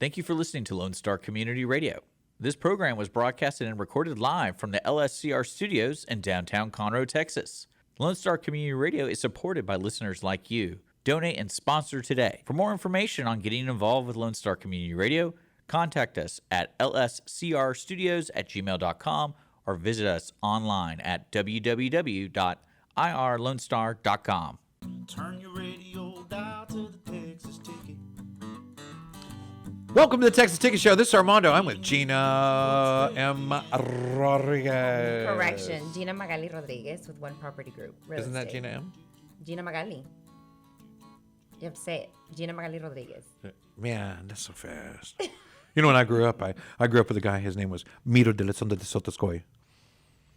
Thank you for listening to Lone Star Community Radio. This program was broadcasted and recorded live from the LSCR studios in downtown Conroe, Texas. Lone Star Community Radio is supported by listeners like you. Donate and sponsor today. For more information on getting involved with Lone Star Community Radio, contact us at lscrstudios@gmail.com or visit us online at www.irlonestar.com. Turn your radio dial to the Texas Ticket. Welcome to the Texas Ticket Show. This is Armando. I'm with Gina M. Rodriguez. Correction, Gina Magaly Rodriguez with One Property Group. Isn't that Gina M? Gina Magaly. You have to say it. Gina Magaly Rodriguez. Man, that's so fast. You know, when I grew up, I grew up with a guy. His name was Miro de la Sonda de Sotoscoy.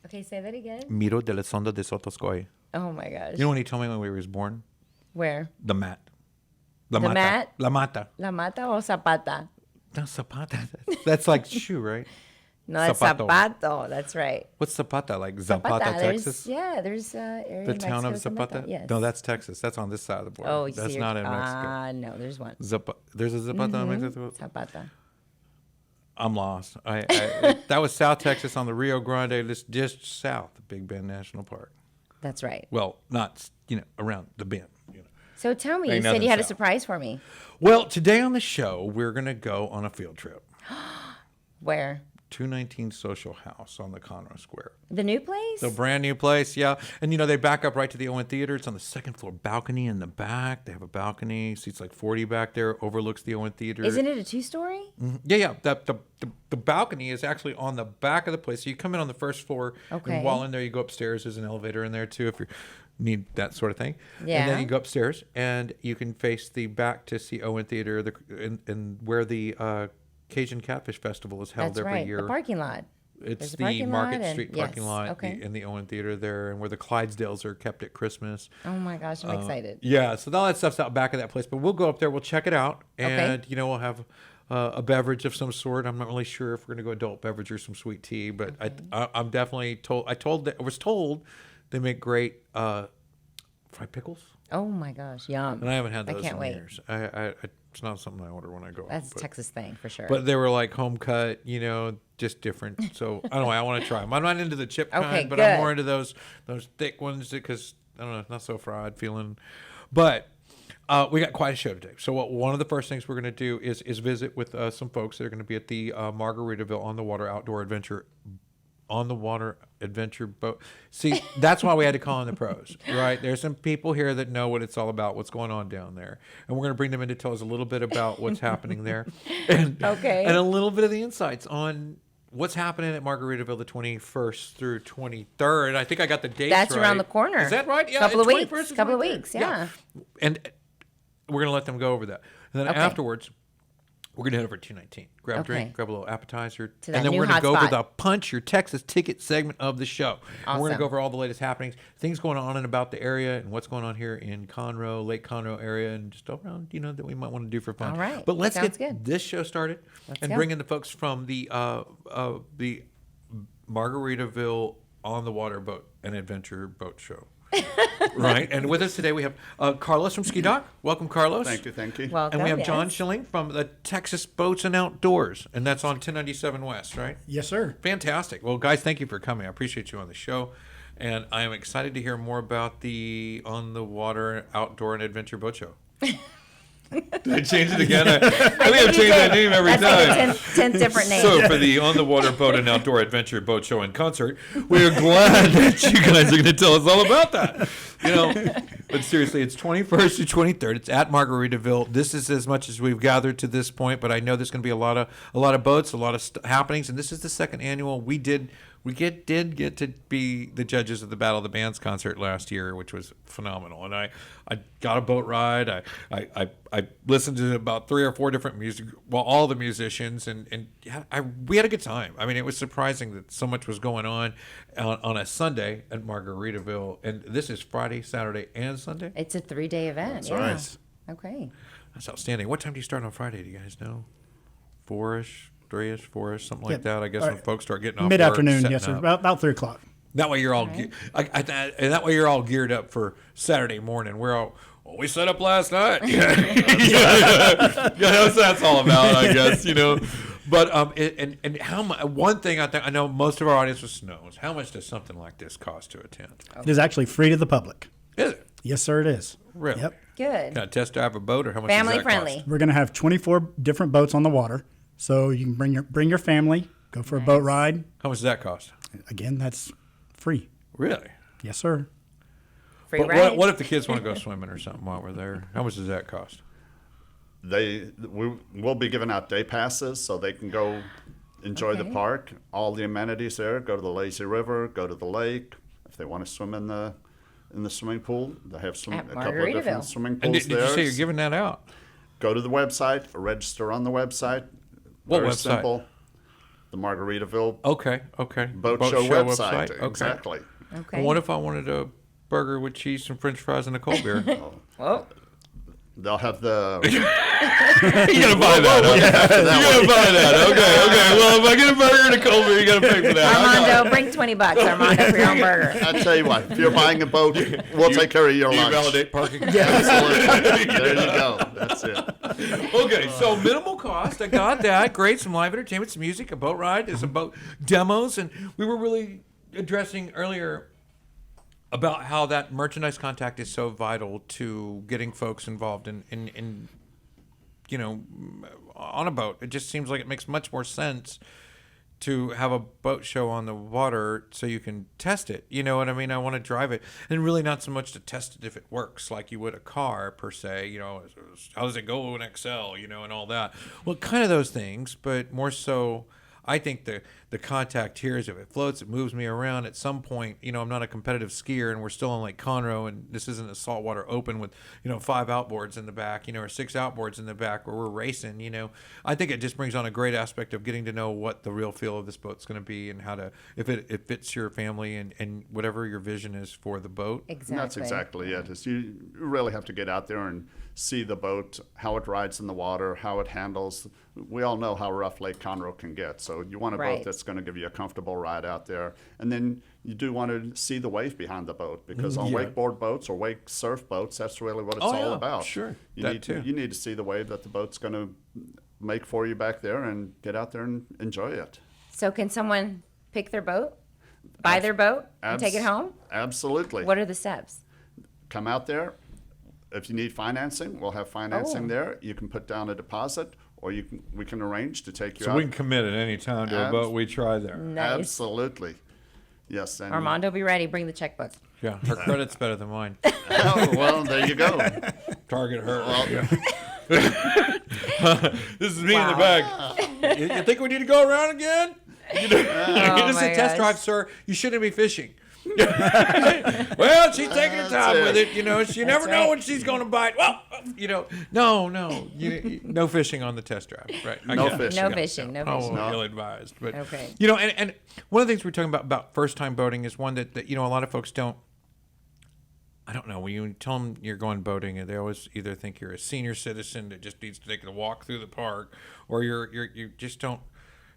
Okay, say that again. Miro de la Sonda de Sotoscoy. Oh my gosh. You know when he told me when we was born? Where? The mat. La The mata. mat? La mata. La mata o zapata? No, zapata. That's like shoe, right? No, that's Zapato. zapato. That's right. What's Zapata? Like Zapata, Texas? There's area The in town of Mexico, Zapata? Yes. No, that's Texas. That's on this side of the border. Oh, that's not in Mexico. No, there's one. There's a Zapata in Mexico? Zapata. I'm lost. That was South Texas on the Rio Grande, just south of Big Bend National Park. That's right. Well, not, around the bend. So tell me, you Ain't said nothing you had a south. surprise for me. Well, today on the show, we're going to go on a field trip. Where? 219 Social House on the Conroe Square. The new place? The brand new place, yeah. And, they back up right to the Owen Theater. It's on the second floor balcony in the back. They have a balcony. Seats like 40 back there. Overlooks the Owen Theater. Isn't it a two-story? Mhm. Yeah. The balcony is actually on the back of the place. So you come in on the first floor. Okay. And while in there, you go upstairs. There's an elevator in there, too, if you need that sort of thing. Yeah. And then you go upstairs, and you can face the back to see Owen Theater and where the Cajun Catfish Festival is held That's every right. year. The parking lot. It's There's a the parking Market lot Street and- parking yes, lot okay. in the Owen Theater there, and where the Clydesdales are kept at Christmas. Oh my gosh, I'm excited. Yeah, so all that stuff's out back of that place. But we'll go up there, we'll check it out, and we'll have a beverage of some sort. I'm not really sure if we're going to go adult beverage or some sweet tea, but I'm definitely told. I was told they make great fried pickles, Oh my gosh, yum. and I haven't had I those can't in wait. years. It's not something I order when I go. That's but, a Texas thing for sure. But they were like home cut, just different. So I don't know. I want to try them. I'm not into the chip kind, Okay, but I'm good. more into those thick ones because I don't know, not so fried feeling. But we got quite a show today. So one of the first things we're going to do is visit with some folks that are going to be at the Margaritaville on the water adventure boat. See, that's why we had to call in the pros, right? There's some people here that know what it's all about, what's going on down there. And we're going to bring them in to tell us a little bit about what's happening there. And a little bit of the insights on what's happening at Margaritaville the 21st through 23rd. I think I got the dates That's right. around the corner. Is that right? Yeah. Couple of 21st weeks. and Couple of 23rd. weeks, yeah. And we're going to let them go over that. And then Okay. afterwards, we're going to head over to 219. Grab a Okay. drink, grab a little appetizer. To that And then new we're going to go over hotspot. the Punch Your Texas Ticket segment of the show. And we're going to Awesome. go over all the latest happenings, things going on and about the area, and what's going on here in Conroe, Lake Conroe area, and just all around, that we might want to do for fun. All right. But let's Sounds get good. this show started and go. bring in the folks from the Margaritaville on the water boat and adventure boat show. Right. And with us today we have Carlos from SkiDock. Welcome, Carlos. Thank you. Welcome. And we have John yes. Schilling from the Texas Boats and Outdoors, and that's on 1097 West, right? Yes, sir. Fantastic. Well, guys, thank you for coming. I appreciate you on the show, and I am excited to hear more about the On the Water Outdoor and Adventure Boat Show. Did I change it again? I think I've changed that name every That's time. like 10 different names. So for the On the Water Boat and Outdoor Adventure Boat Show and Concert, we are glad that you guys are going to tell us all about that. But seriously, it's 21st to 23rd. It's at Margaritaville. This is as much as we've gathered to this point, but I know there's going to be a lot of boats, a lot of happenings, and this is the second annual. We did get to be the judges of the Battle of the Bands concert last year, which was phenomenal. And I got a boat ride. I listened to about 3 or 4 different all the musicians, and we had a good time. I mean, it was surprising that so much was going on a Sunday at Margaritaville, and this is Friday, Saturday, and Sunday. It's a 3-day event. That's yeah. right. Okay. That's outstanding. What time do you start on Friday? Do you guys know? 4-ish, 3-ish, 4-ish, something like that. I guess when folks start getting off Mid-afternoon, work, yes, sir. setting up. About 3 o'clock. That way you're all, Right. and that way you're all geared up for Saturday morning. We're all, well, we set up last night. That's all about, I guess, But and how much? One thing I know most of our audience knows. How much does something like this cost to attend? It is actually free to the public. Is it Yes, sir, it is. really? Yep. Good. Can I test drive a boat, or how much? Family does that friendly. cost? We're going to have 24 different boats on the water. So you can bring your family, go for a boat ride. How much does that cost? Again, that's free. Really? Yes, sir. Free But ride. what if the kids want to go swimming or something while we're there? How much does that cost? We'll be giving out day passes so they can go enjoy the Okay. park, all the amenities there, go to the lazy river, go to the lake. If they want to swim in the swimming pool, they have At a couple of Margaritaville. different swimming And pools did you there. say you're giving that out? Go to the website, register on the website. What Very website? Simple. The Margaritaville Okay. boat show website. Okay. Exactly. Okay. And what if I wanted a burger with cheese, some French fries, and a cold beer? Whoa. They'll have the You gotta buy that. Okay. You gotta buy that. Okay. Well, if I get a burger and a cold beer, you gotta pay for that. Armando, bring $20, Armando, for your own burger. I tell you what, if you're buying a boat, we'll take care of your Do you lunch. validate parking? Absolutely. There you go. That's it. Okay, so minimal cost. I got that. Great. Some live entertainment, some music, a boat ride, there's some boat demos, and we were really addressing earlier about how that merchandise contact is so vital to getting folks involved in on a boat. It just seems like it makes much more sense to have a boat show on the water so you can test it. You know what I mean? I want to drive it, and really not so much to test it if it works like you would a car per se. How does it go in Excel? And all that. Well, kind of those things, but more so. I think the contact here is if it floats, it moves me around. At some point, I'm not a competitive skier, and we're still on Lake Conroe, and this isn't a saltwater open with 5 outboards in the back, or 6 outboards in the back where we're racing. I think it just brings on a great aspect of getting to know what the real feel of this boat's going to be, and how to if it fits your family and whatever your vision is for the boat. Exactly. And that's exactly it. Is you really have to get out there and see the boat, how it rides in the water, how it handles. We all know how rough Lake Conroe can get, so you want a Right. boat that's going to give you a comfortable ride out there. And then you do want to see the wave behind the boat, because on wakeboard boats or wake surf boats, that's really what it's Oh, all yeah, about. sure. You That need too. you need to see the wave that the boat's going to make for you back there, and get out there and enjoy it. So can someone pick their boat, buy their boat, and take it home? Absolutely. What are the steps? Come out there. If you need financing, we'll have financing Oh. there. You can put down a deposit, or we can arrange to take you So out. we can commit at any time to a boat we try there. Nice. Absolutely. This. And Armando, be ready. Bring the checkbook. Yeah, her credit's better than mine. Oh, well, there you go. Target her. Well, This is me in the Wow. bag. You think we need to go around again? This is my a test gosh. drive, sir. You shouldn't be fishing. Well, she's taking her time with it. You never know right. when she's going to bite. Well, no, no fishing on the test drive. Right? I No get it. fishing. No fishing. No Oh, fishing. ill-advised. But Okay. and one of the things we're talking about first-time boating is one that a lot of folks don't. I don't know. When you tell them you're going boating, they always either think you're a senior citizen that just needs to take a walk through the park, or you just don't.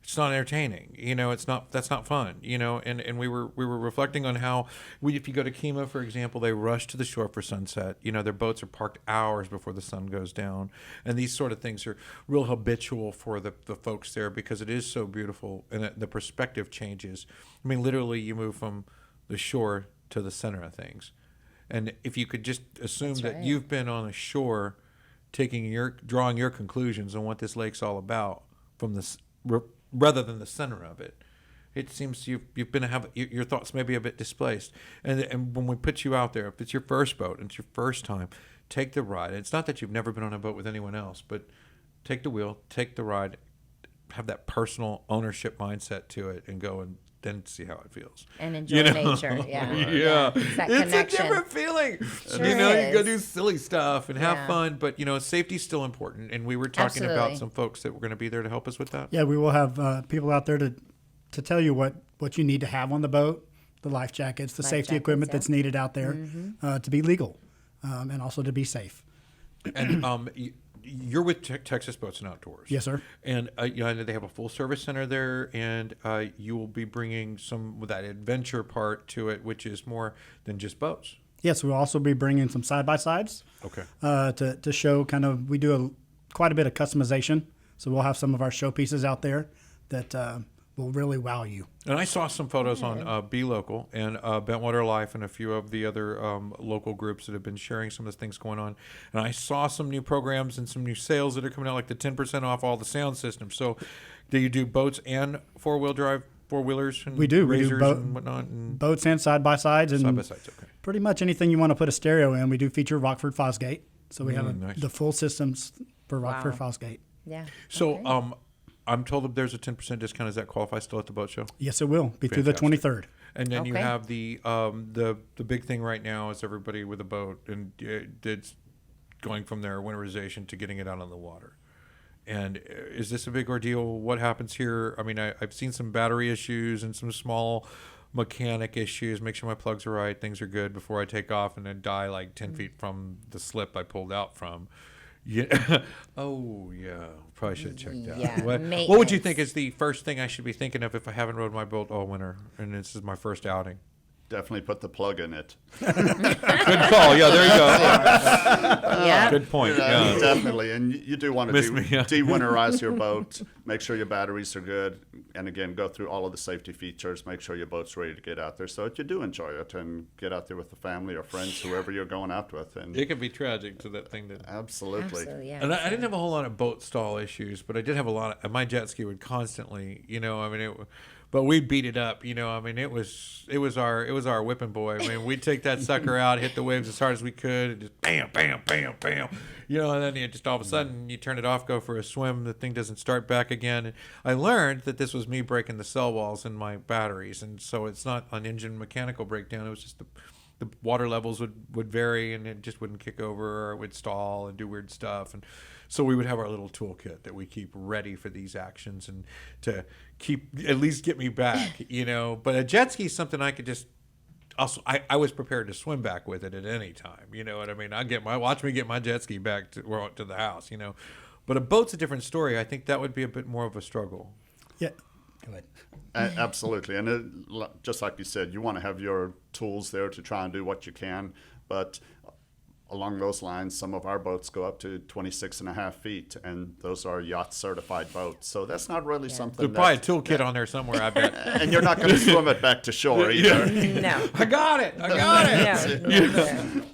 It's not entertaining. That's not fun. And we were reflecting on how if you go to Kima, for example, they rush to the shore for sunset. Their boats are parked hours before the sun goes down, and these sort of things are real habitual for the folks there, because it is so beautiful, and the perspective changes. I mean, literally, you move from the shore to the center of things. And if you could just assume That's that right. you've been on the shore, drawing your conclusions on what this lake's all about from this, rather than the center of it, it seems you've been your thoughts may be a bit displaced. And when we put you out there, if it's your first boat and it's your first time, take the ride. And it's not that you've never been on a boat with anyone else, but take the wheel, take the ride, have that personal ownership mindset to it, and go and then see how it feels. And enjoy nature. Yeah. Yeah. It's that It's connection. a different feeling. Sure You go is. do silly stuff and have Yeah. fun, but safety's still important. And we were talking about Absolutely. some folks that were going to be there to help us with that. Yeah, we will have people out there to tell you what you need to have on the boat, the life jackets, the Life safety jackets, equipment yeah. that's needed out there to be legal and also to be safe. And you're with Texas Boats and Outdoors. Yes, sir. And you know, they have a full service center there, and you will be bringing some of that adventure part to it, which is more than just boats. Yes, we'll also be bringing some side-by-sides Okay. to show kind of, we do quite a bit of customization. So we'll have some of our showpieces out there that will really wow you. And I saw some photos on Be Local and Bentwater Life and a few of the other local groups that have been sharing some of the things going on. And I saw some new programs and some new sales that are coming out, like the 10% off all the sound systems. So do you do boats and four-wheelers and We do razors and whatnot? And boats and side-by-sides. And side-by-sides, okay. pretty much anything you want to put a stereo in. We do feature Rockford Fosgate. So we have nice. the full systems for Rockford Wow. Fosgate. Yeah. So Okay. I'm told that there's a 10% discount. Does that qualify still at the boat show? Yes, it will be through the Fantastic. 23rd. And then you Okay. have the big thing right now is everybody with a boat, and it's going from their winterization to getting it out on the water. And is this a big ordeal? What happens here? I mean, I've seen some battery issues and some small mechanic issues. Make sure my plugs are right, things are good before I take off, and then die like 10 feet from the slip I pulled out from. Yeah. Oh, yeah. Probably should have checked that. Yeah, What would you maintenance. think is the first thing I should be thinking of if I haven't rode my boat all winter and this is my first outing? Definitely put the plug in it. Good call. Yeah, there you go. Yeah. Good point. Yeah, Yeah. definitely. And you do want to Miss me, yeah. de-winterize your boat. Make sure your batteries are good. And again, go through all of the safety features. Make sure your boat's ready to get out there so that you do enjoy it and get out there with the family or friends, whoever you're going out with. And It can be tragic to that thing. absolutely. Absolutely. Yeah. And I didn't have a whole lot of boat stall issues, but I did have a lot of, my jet ski would constantly, I mean, but we'd beat it up, I mean, it was our whipping boy. I mean, we'd take that sucker out, hit the waves as hard as we could, and just bam, bam, bam, bam, and then you just all of a sudden you turn it off, go for a swim, the thing doesn't start back again. And I learned that this was me breaking the cell walls in my batteries, and so it's not an engine mechanical breakdown. It was just the water levels would vary, and it just wouldn't kick over, or it would stall and do weird stuff. And so we would have our little toolkit that we keep ready for these actions and to keep, at least get me back, But a jet ski is something I could just, also, I was prepared to swim back with it at any time. You know what I mean? Watch me get my jet ski back to the house, But a boat's a different story. I think that would be a bit more of a struggle. Yeah. Go ahead. Absolutely. And just like you said, you want to have your tools there to try and do what you can. But along those lines, some of our boats go up to 26 and a half feet, and those are yacht certified boats. So that's not really something There's probably a toolkit on there somewhere, I bet. and you're not going to swim it back to shore either. No. I got it.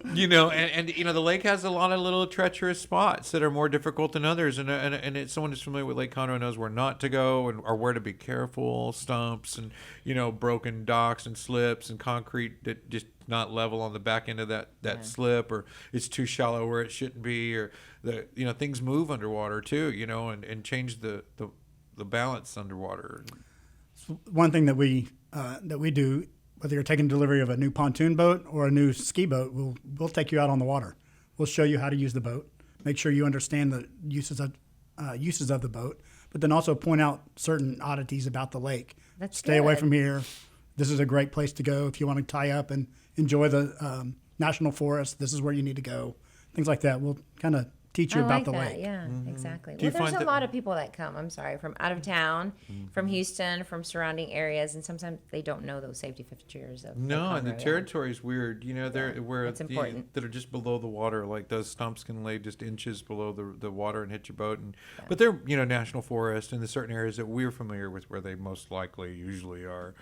No. And the lake has a lot of little treacherous spots that are more difficult than others. And it's someone who's familiar with Lake Conroe knows where not to go or where to be careful, stumps and, broken docks and slips and concrete that just not level on the back end of that slip, or it's too shallow where it shouldn't be, or things move underwater too, and change the balance underwater. One thing that we do, whether you're taking delivery of a new pontoon boat or a new ski boat, we'll take you out on the water. We'll show you how to use the boat, make sure you understand the uses of the boat, but then also point out certain oddities about the lake. That's Stay away good. from here. This is a great place to go if you want to tie up and enjoy the national forest. This is where you need to go. Things like that. We'll kind of teach you I about like the that. lake. Yeah, exactly. Do you Well, there's find a that- lot of people that come, from out of town, from Houston, from surrounding areas, and sometimes they don't know those safety features of No, and the Conroe, yeah. territory is weird. They're where it's important. that are just below the water. Like those stumps can lay just inches below the water and hit your boat. But they're national forest in the certain areas that we're familiar with, where they most likely usually are.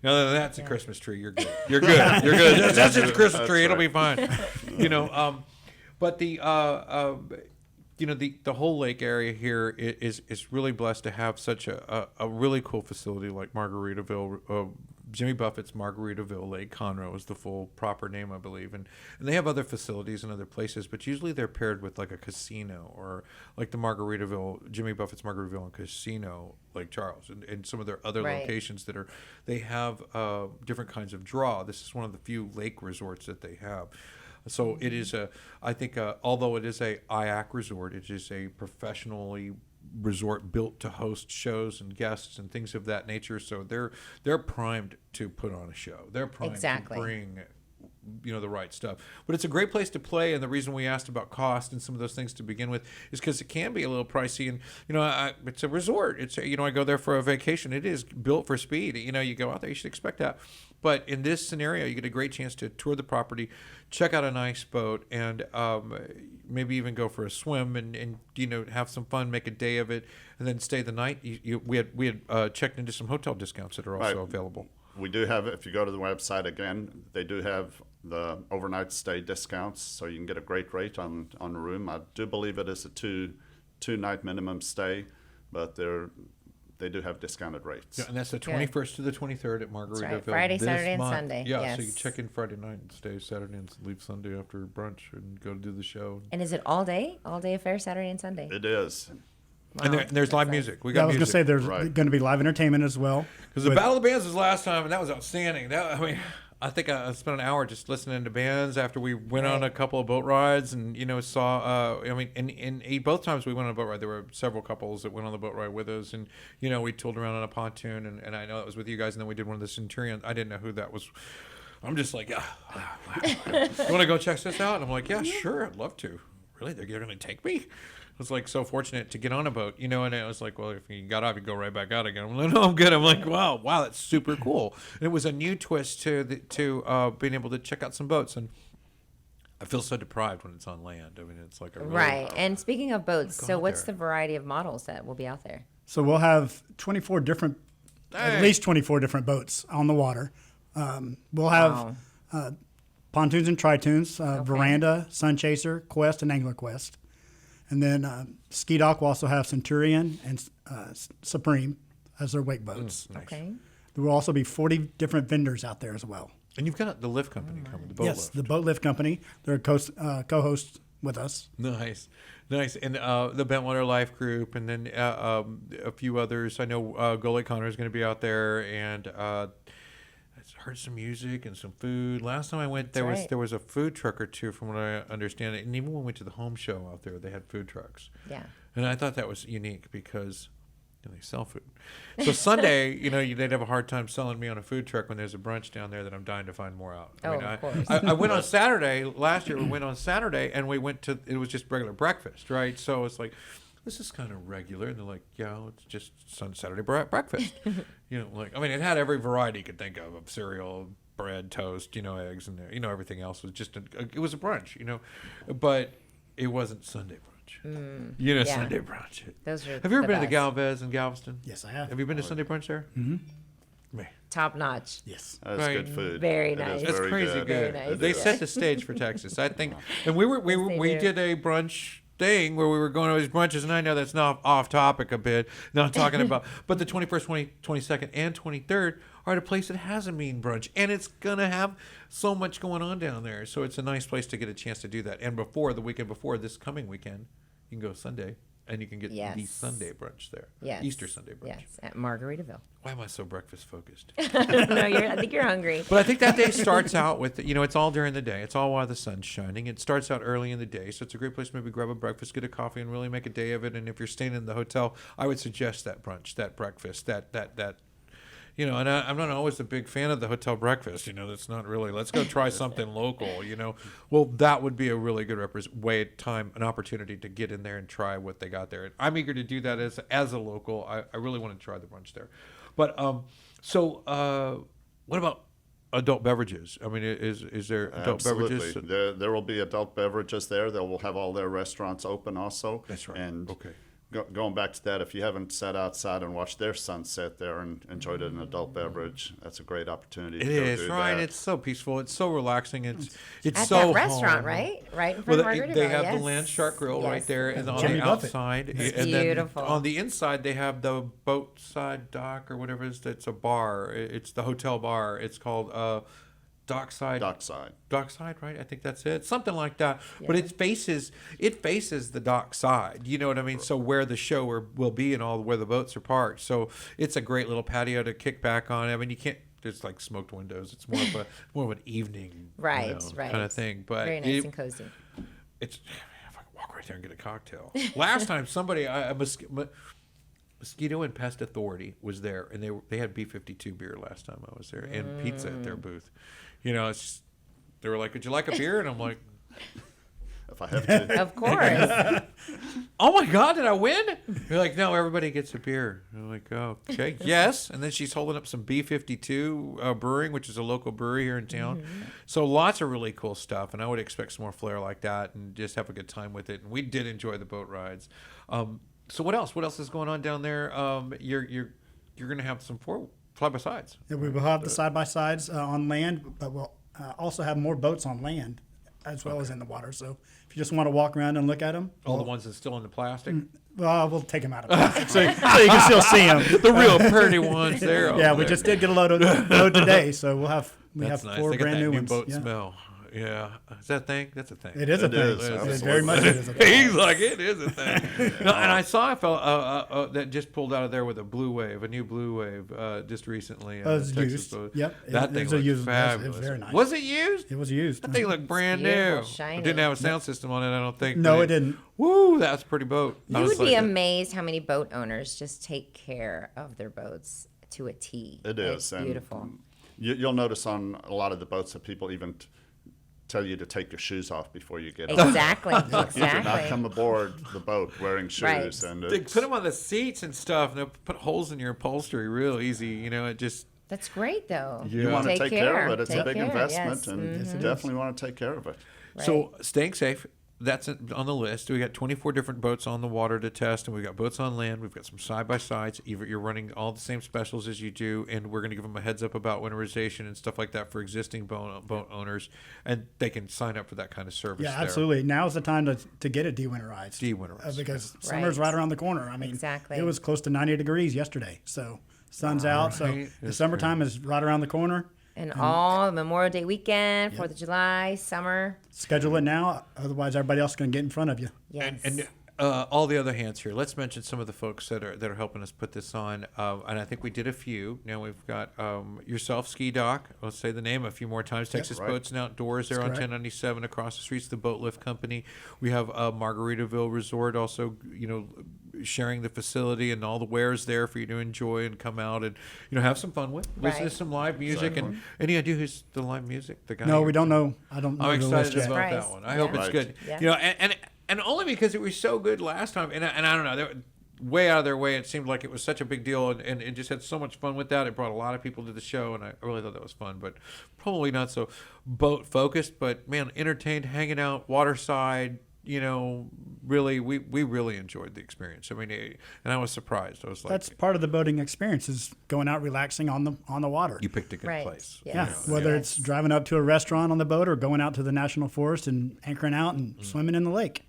That's a Christmas tree. You're good. You're good. You're good. That's just a Christmas tree. It'll be fine. But the the whole lake area here is really blessed to have such a really cool facility like Margaritaville. Jimmy Buffett's Margaritaville Lake Conroe is the full proper name, I believe, and they have other facilities in other places, but usually they're paired with like a casino, or like the Jimmy Buffett's Margaritaville and Casino, Lake Charles, and some of their other Right. locations they have different kinds of draw. This is one of the few lake resorts that they have. So it is although it is a IAC resort, it is a professionally resort built to host shows and guests and things of that nature. So they're primed to put on a show. They're primed Exactly. to bring the right stuff. But it's a great place to play, and the reason we asked about cost and some of those things to begin with is because it can be a little pricey, and it's a resort. It's I go there for a vacation. It is built for speed. You go out there, you should expect that. But in this scenario, you get a great chance to tour the property, check out a nice boat, and maybe even go for a swim and have some fun, make a day of it, and then stay the night. We had checked into some hotel discounts that are also available. We do have, if you go to the website again, they do have the overnight stay discounts, so you can get a great rate on a room. I do believe it is a two-night minimum stay, but they do have discounted rates. Yeah, and that's the 21st to the 23rd at Margaritaville. Right. Friday, this Saturday, and month. Sunday. Yeah, Yes. so you check in Friday night and stay Saturday and leave Sunday after brunch and go do the show. And is it all day? All day affair, Saturday and Sunday? It is. And Wow, there's live that's music. We Yeah, got I was going to say there's Right. going to be live entertainment as well. because the Battle of the Bands was last time, and that was outstanding. I think I spent an hour just listening to bands after we went on a couple of boat rides, and saw. And both times we went on a boat ride, there were several couples that went on the boat ride with us, and we tooled around on a pontoon, and I know it was with you guys, and then we did one of the Centurion. I didn't know who that was. I'm just like, you want to go check this out? And I'm like, yeah, sure, I'd love to. Really, they're going to take me? I was like so fortunate to get on a boat, and I was like, well, if you got off, you go right back out again. I'm like, no, I'm good. I'm like, wow, that's super cool. And it was a new twist to being able to check out some boats, and I feel so deprived when it's on land. I mean, it's like a really, Right. And speaking of boats, Go so out what's there. the variety of models that will be out there? So we'll have 24 different, at least 24 different boats on the water. We'll have pontoons and tritoons, Veranda, Sun Chaser, Quest, and Angler Quest. And then SkiDock will also have Centurion and Supreme as their wake boats. nice. Okay. There will also be 40 different vendors out there as well. And you've got the lift company coming, the boat Yes, lift. the Boat Lift Company. They're co-hosts with us. Nice. And the Bentwater Life Group, and then a few others. I know GoLakeConroe is going to be out there, and I heard some music and some food. Last time I went, there was a food truck or two, from what I understand. And even when we went to the home show out there, they had food trucks. Yeah. And I thought that was unique because they sell food. So Sunday, they'd have a hard time selling me on a food truck when there's a brunch down there that I'm dying to find more out. Of course. I went on Saturday. Last year we went on Saturday, and we went to, it was just regular breakfast, right? So it's like, this is kind of regular. And they're like, yeah, it's just Saturday breakfast. It had every variety you could think of cereal, bread, toast, eggs, and everything else was just, it was a brunch, but it wasn't Sunday brunch. yeah. Sunday brunch. Those are Have you ever the been to best. Galvez in Galveston? Yes, I have. Have you been to Sunday brunch there? Mm-hmm. Top notch. Yes. That's Right. good food. Very It is nice. That's very crazy good. Very nice, They yeah. set the stage for Texas, I think. And we do. did a brunch thing where we were going to these brunches, and I know that's not off topic a bit. Not talking about, but the 21st, 22nd, and 23rd are at a place that has a mean brunch, and it's gonna have so much going on down there. So it's a nice place to get a chance to do that. And the weekend before, this coming weekend, you can go Sunday, and you can get the Yes. Sunday brunch there. Yes. Easter Sunday brunch. Yes, at Margaritaville. Why am I so breakfast focused? No, I think you're hungry. But I think that day starts out with, it's all during the day. It's all while the sun's shining. It starts out early in the day. So it's a great place to maybe grab a breakfast, get a coffee, and really make a day of it. And if you're staying in the hotel, I would suggest that brunch, that breakfast, that and I'm not always a big fan of the hotel breakfast. That's not really, let's go try something local, Well, that would be a really good an opportunity to get in there and try what they got there. And I'm eager to do that as a local. I really want to try the brunch there. But, what about adult beverages? I mean, is there adult Absolutely. beverages? There will be adult beverages there. They will have all their restaurants open also. That's right. And Okay. going back to that, if you haven't sat outside and watched their sunset there and enjoyed an adult beverage, that's a great opportunity. It to go is, do right? that. It's so peaceful. It's so relaxing. It's At so that restaurant, home. right? Right in Well, front of Margaritaville. they have yes. the Land Shark Grill right Yes. there, and on Jimmy the Buffett. outside, It's and beautiful. then on the inside they have the boat side dock or whatever it is. It's a bar. It's the hotel bar. It's called Dockside. Dockside, right? I think that's it. Something like that. But it faces the dock side. You know what I mean? So where the show will be and all where the boats are parked. So it's a great little patio to kick back on. I mean, you can't. There's like smoked windows. It's more of an evening, right, kind of thing. But very nice and cozy. It's if I could walk right there and get a cocktail. Last time somebody Mosquito and Pest Authority was there, and they had B-52 beer last time I was there, and pizza at their booth. It's just, They were like, "Would you like a beer?" And I'm like, If I have to. Of course. "Oh my God, did I win?" They're like, "No, everybody gets a beer." I'm like, "Oh, okay, yes." And then she's holding up some B52 Brewing, which is a local brewery here in town. So lots of really cool stuff, and I would expect some more flair like that, and just have a good time with it. And we did enjoy the boat rides. So what else? What else is going on down there? You're going to have some fly-by-sides. Yeah, we will have the side-by-sides on land, but we'll also have more boats on land as well as in the water. So if you just want to walk around and look at them, All the ones that's still in the plastic. well, we'll take them out of plastic so you can still see them. The real pretty ones there. Yeah, we just did get a load today, so we That's have nice. 4 They got brand that new new ones. boat Yeah. smell. Yeah. Is that a thing? That's a thing. It is a It thing. is, It very much is a thing. He's like, it is a thing. No, and I saw a fellow that just pulled out of there with a new blue wave, just recently. Oh, it was Texas used. boat. Yep. That It thing was a looked used- it was fabulous. very nice. Was it used? It was used. That thing looked brand beautiful, new. shiny. It didn't have a sound system on it, I don't think. No, but it didn't. Woo, that's a pretty boat. I You was would be like, amazed how many boat owners just take care of their boats to a T. It It's is. And beautiful. you'll notice on a lot of the boats that people even tell you to take your shoes off before you get on. Exactly. You do not Exactly. come aboard the boat wearing shoes. Right. And they it's, put them on the seats and stuff, and they put holes in your upholstery real easy. You know, it just. That's great, though. you want to take care of it. It's a Take big care, investment, yes. and Yes, it definitely want to take care of it. So staying safe, that's on the list. We got 24 different boats on the water to test, and we've got boats on land. We've got some side-by-sides. You're running all the same specials as you do, and we're going to give them a heads up about winterization and stuff like that for existing boat owners, and they can sign up for that kind of service. Yeah, there. absolutely. Now's the time to get it de-winterized. De-winterized, because summer's Right. right around the corner. I mean, Exactly. it was close to 90 degrees yesterday. So sun's out. So Right. the That's summertime is right around the corner. And all Memorial Day weekend, 4th of July, summer. Schedule it now. Otherwise, everybody else is going to get in front of you. Yes. And all the other hands here. Let's mention some of the folks that are helping us put this on. And I think we did a few. Now we've got yourself, SkiDock. Let's say the name a few more times. Texas right. Boats and Outdoors. They're on correct. 1097 across the streets. The Boat Lift Company. We have Margaritaville Resort also. Sharing the facility and all the wares there for you to enjoy and come out and have some fun with. Listen to Right. some live music. And any idea who's the live music? The guy. No, here? we don't know. I don't know I'm the excited list about yet. that Surprise. one. I hope Yeah. it's Right. good. Yeah. And only because it was so good last time. And I don't know, they were way out of their way. It seemed like it was such a big deal, and just had so much fun with that. It brought a lot of people to the show, and I really thought that was fun. But probably not so boat focused. But man, entertained, hanging out, waterside. Really, we really enjoyed the experience. I mean, and I was surprised. I was like, That's part of the boating experience is going out relaxing on the water. you picked a good Right. place. Yes. Yeah, whether Yes. it's driving up to a restaurant on the boat or going out to the national forest and anchoring out and swimming in the lake.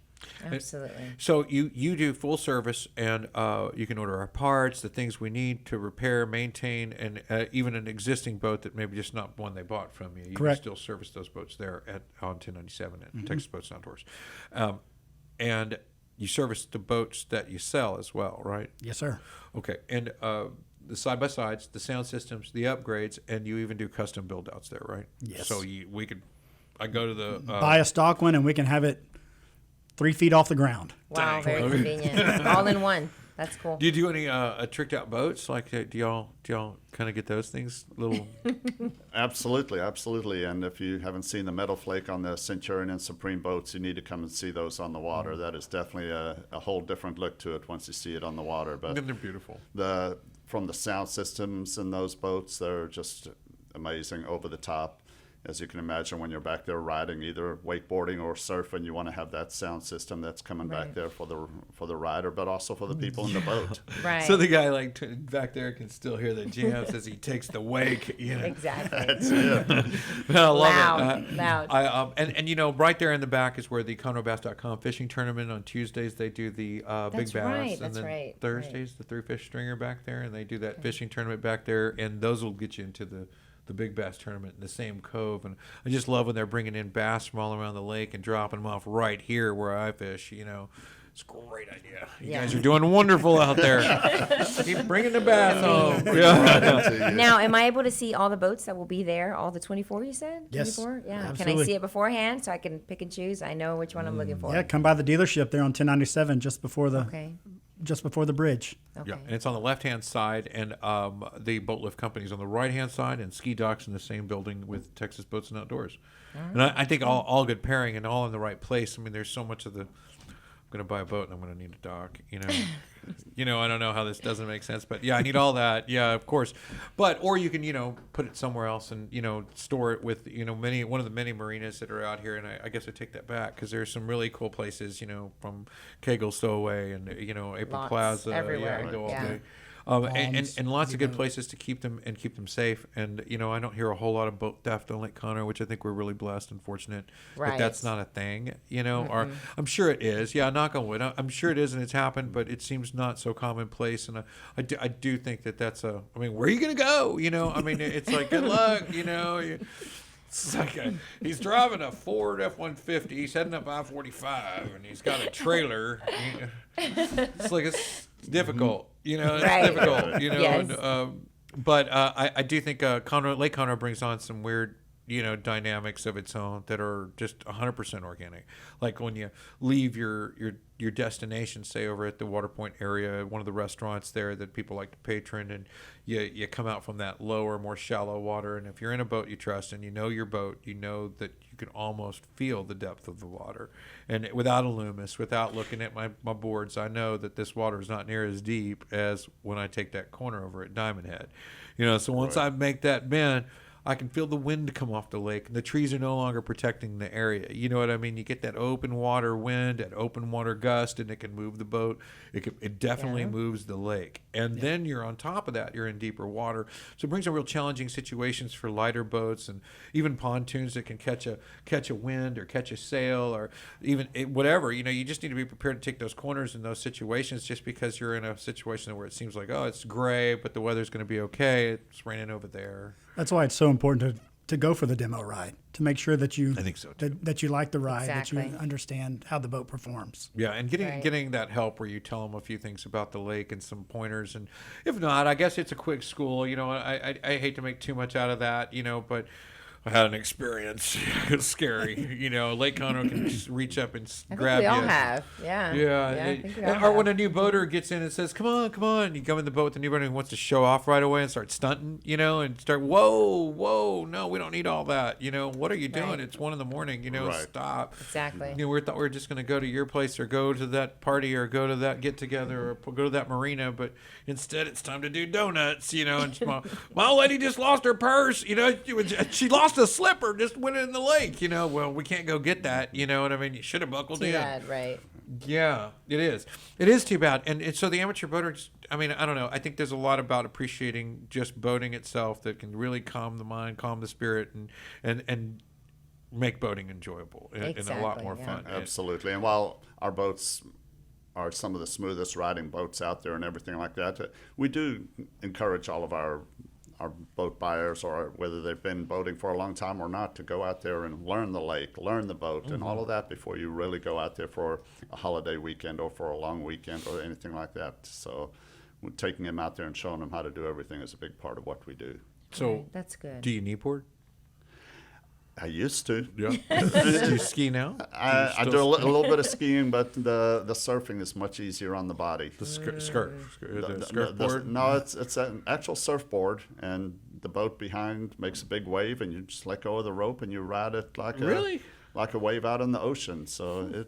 Absolutely. So you do full service, and you can order our parts, the things we need to repair, maintain, and even an existing boat that maybe just not one they bought from you. You Correct. can still service those boats there on 1097 at Texas Boats and Outdoors. And you service the boats that you sell as well, right? Yes, sir. Okay, and the side-by-sides, the sound systems, the upgrades, and you even do custom build-outs there, right? Yes. So I go to the... Buy a stock one and we can have it 3 feet off the ground. Wow, very convenient. All in one. That's cool. Do you do any tricked out boats? Like, do y'all kind of get those things little? Absolutely. And if you haven't seen the metal flake on the Centurion and Supreme boats, you need to come and see those on the water. That is definitely a whole different look to it once you see it on the water. But They're beautiful. from the sound systems in those boats, they're just amazing, over the top. As you can imagine, when you're back there riding, either wakeboarding or surfing, you want to have that sound system that's coming back Right. there for the rider, but also for the people in the boat. Right. So the guy back there can still hear the jams as he takes the wake. Exactly. That's it. I love Loud, it. loud. And right there in the back is where the ConroeBass.com fishing tournament on Tuesdays. They do the big That's bass, right, and that's then right, Thursdays the three fish stringer back there, and they do that fishing tournament back there, and those will get you into the big bass tournament in the same cove. And I just love when they're bringing in bass from all around the lake and dropping them off right here where I fish. It's a great idea. You Yeah. guys are doing wonderful out there. Keep bringing the bass home. Yeah. Now, am I able to see all the boats that will be there? All the 24 you said? Yes, 24? Yeah. Can I absolutely. see it beforehand so I can pick and choose? I know which one I'm looking for. Yeah, come by the dealership there on 1097 just before the Okay. just before the bridge. Okay. Yeah, and it's on the left-hand side, and the boat lift company is on the right-hand side, and SkiDock's in the same building with Texas Boats and Outdoors. And I think all good pairing and all in the right place. I mean, there's so much of the, I'm going to buy a boat and I'm going to need a dock, I don't know how this doesn't make sense, but yeah, I need all that. Yeah, of course. But, or you can, put it somewhere else and, store it with, one of the many marinas that are out here. And I guess I take that back because there's some really cool places, from Kegel Stowaway and, April Lots Plaza. everywhere. Yeah, I go all Yeah. day. And lots of good places to keep them safe. And, I don't hear a whole lot of boat theft on Lake Conroe, which I think we're really blessed and fortunate that that's not a thing, or I'm sure it is. Yeah, knock on wood. I'm sure it is and it's happened, but it seems not so commonplace. And I do think that's where are you going to go? It's like, good luck, It's like he's driving a Ford F-150. He's heading up I-45, and he's got a trailer. It's like it's difficult, It's Right. difficult, Yes. But I do think Lake Conroe brings on some weird, dynamics of its own that are just 100% organic. Like when you leave your destination, say over at the Waterpoint area, one of the restaurants there that people like to patron, and you come out from that lower, more shallow water, and if you're in a boat you trust and you know your boat, you know that you can almost feel the depth of the water. And without a Loomis, without looking at my boards, I know that this water is not near as deep as when I take that corner over at Diamond Head. So once I make that bend, I can feel the wind come off the lake, and the trees are no longer protecting the area. You know what I mean? You get that open water wind, that open water gust, and it can move the boat. It definitely moves the lake. And then you're on top of that, you're in deeper water. So it brings on real challenging situations for lighter boats and even pontoons that can catch a wind or catch a sail or even whatever. You just need to be prepared to take those corners in those situations just because you're in a situation where it seems like, oh, it's gray, but the weather's going to be okay. It's raining over there. That's why it's so important to go for the demo ride, to make sure that you I think so, too. that you like the ride, that Exactly. you understand how the boat performs. Yeah, and getting that help where you tell them a few things about the lake and some pointers, and if not, I guess it's a quick school. I hate to make too much out of that, but I had an experience. It was scary. Lake Conroe can just reach up and I think grab we all you. have. Yeah. Yeah, I think we all or when have. a new boater gets in and says, "Come on," you come in the boat with the new boater and wants to show off right away and start stunting, and start, whoa, no, we don't need all that, what are you doing? Right. It's 1 a.m, Right. stop. Exactly. We thought we were just going to go to your place or go to that party or go to that get together or go to that marina, but instead it's time to do donuts, and my old lady just lost her purse, she lost a slipper, just went in the lake, well, we can't go get that, you should have buckled Too in. bad, right? Yeah, it is. It is too bad. And so the amateur boater, I don't know. I think there's a lot about appreciating just boating itself that can really calm the mind, calm the spirit, and make boating enjoyable and a lot Exactly, more yeah. fun. Absolutely. And while our boats are some of the smoothest riding boats out there and everything like that, we do encourage all of our boat buyers, or whether they've been boating for a long time or not, to go out there and learn the lake, learn the boat, and all of that before you really go out there for a holiday weekend or for a long weekend or anything like that. So taking them out there and showing them how to do everything is a big part of what we do. So That's good. do you kneeboard? I used to. Yeah. Do you ski now? I do a little bit of skiing, but the surfing is much easier on the body. The The surfboard? no, it's an actual surfboard, and the boat behind makes a big wave, and you just let go of the rope and you ride it like a wave out in the ocean. So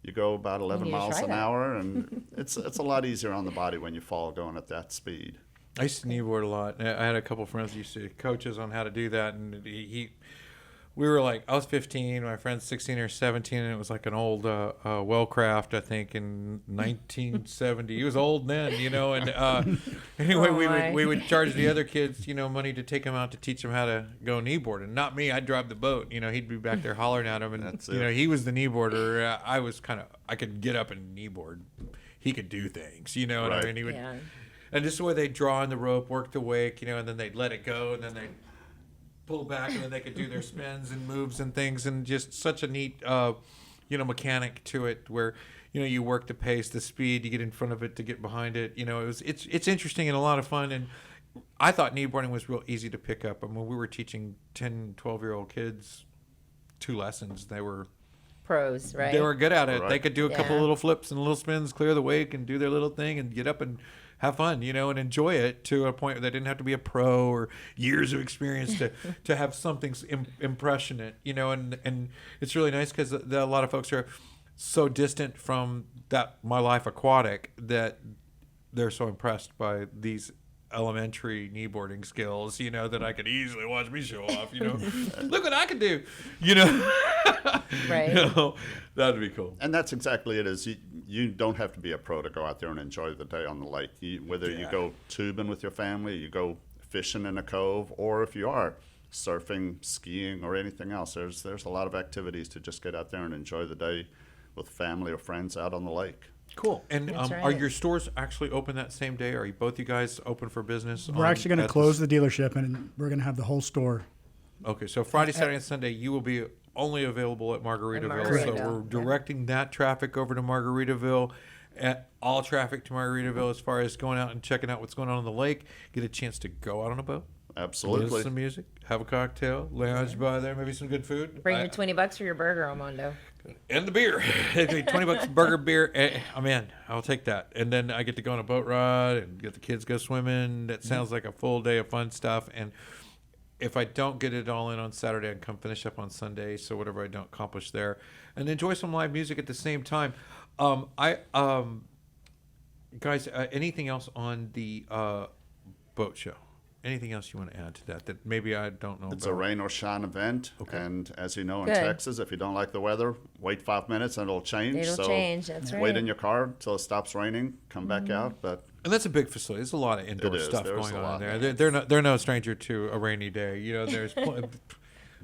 you go about 11 need to miles try an that. hour, and it's a lot easier on the body when you fall going at that speed. I used to kneeboard a lot. I had a couple friends who used to coach us on how to do that, and we were like, I was 15, my friend's 16 or 17, and it was like an old Wellcraft, I think, in 1970. He was old then, and anyway, Oh, we would charge the other kids, money to take them out to teach them how to go kneeboard. And not me, I'd drive the boat. He'd be back there hollering at him, and, That's it. he was the kneeboarder. I could get up and kneeboard. He could do things, what I Right. mean? He would, Yeah. and just the way they'd draw on the rope, work the wake, and then they'd let it go, and then they'd pull back, and then they could do their spins and moves and things, and just such a neat, mechanic to it where, you work the pace, the speed, you get in front of it to get behind it. It's interesting and a lot of fun. And I thought kneeboarding was real easy to pick up. And when we were teaching 10, 12-year-old kids 2 lessons, they were pros, right? They were good at it. Right. They could do a couple Yeah. little flips and little spins, clear the wake, and do their little thing, and get up and have fun, and enjoy it to a point where they didn't have to be a pro or years of experience to have something impressionate, and it's really nice because a lot of folks are so distant from that My Life Aquatic that they're so impressed by these elementary kneeboarding skills, that I could easily watch me show off, look what I can do, Right. That'd be cool. And that's exactly it. Is you don't have to be a pro to go out there and enjoy the day on the lake. Whether you go tubing with your family, you go fishing in a cove, or if you are surfing, skiing, or anything else, there's a lot of activities to just get out there and enjoy the day with family or friends out on the lake. Cool. And That's are right. your stores actually open that same day? Are you both you guys open for business? We're actually going to close the dealership, and we're going to have the whole store. Okay, so Friday, Saturday, and Sunday, you will be only available at Margaritaville. So Margaritaville, we're directing that traffic over to Margaritaville. All traffic to Margaritaville as far as going out and checking out what's going on the lake. Get a chance to go out on a boat. Absolutely. Listen to some music, have a cocktail, lounge by there, maybe some good food. Bring your $20 for your burger, Armando. And the beer. $20 burger, beer. I'm in. I'll take that. And then I get to go on a boat ride and get the kids go swimming. That sounds like a full day of fun stuff. And if I don't get it all in on Saturday, I can come finish up on Sunday. So whatever I don't accomplish there, and enjoy some live music at the same time. Guys, anything else on the boat show? Anything else you want to add to that maybe I don't know It's about? a rain or shine event, Okay. and as you know, in Good. Texas, if you don't like the weather, wait 5 minutes and it'll change. It'll so change, that's wait right. in your car till it stops raining, come back out. But And that's a big facility. There's a lot of indoor It is. stuff There's going a on lot. there. They're no stranger to a rainy day. There's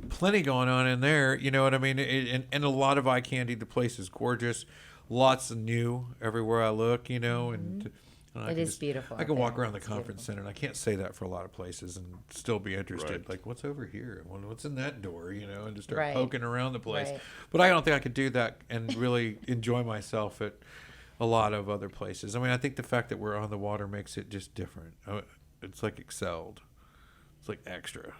plenty going on in there. You know what I mean? And a lot of eye candy. The place is gorgeous. Lots of new everywhere I look. And It is beautiful I out can walk there. around the conference center, and I can't say that for a lot of places and still be interested. Right. Like, what's over here? What's in that door? And just start Right. poking around the place. Right. But I don't think I could do that and really enjoy myself at a lot of other places. I mean, I think the fact that we're on the water makes it just different. It's like excelled. It's like extra.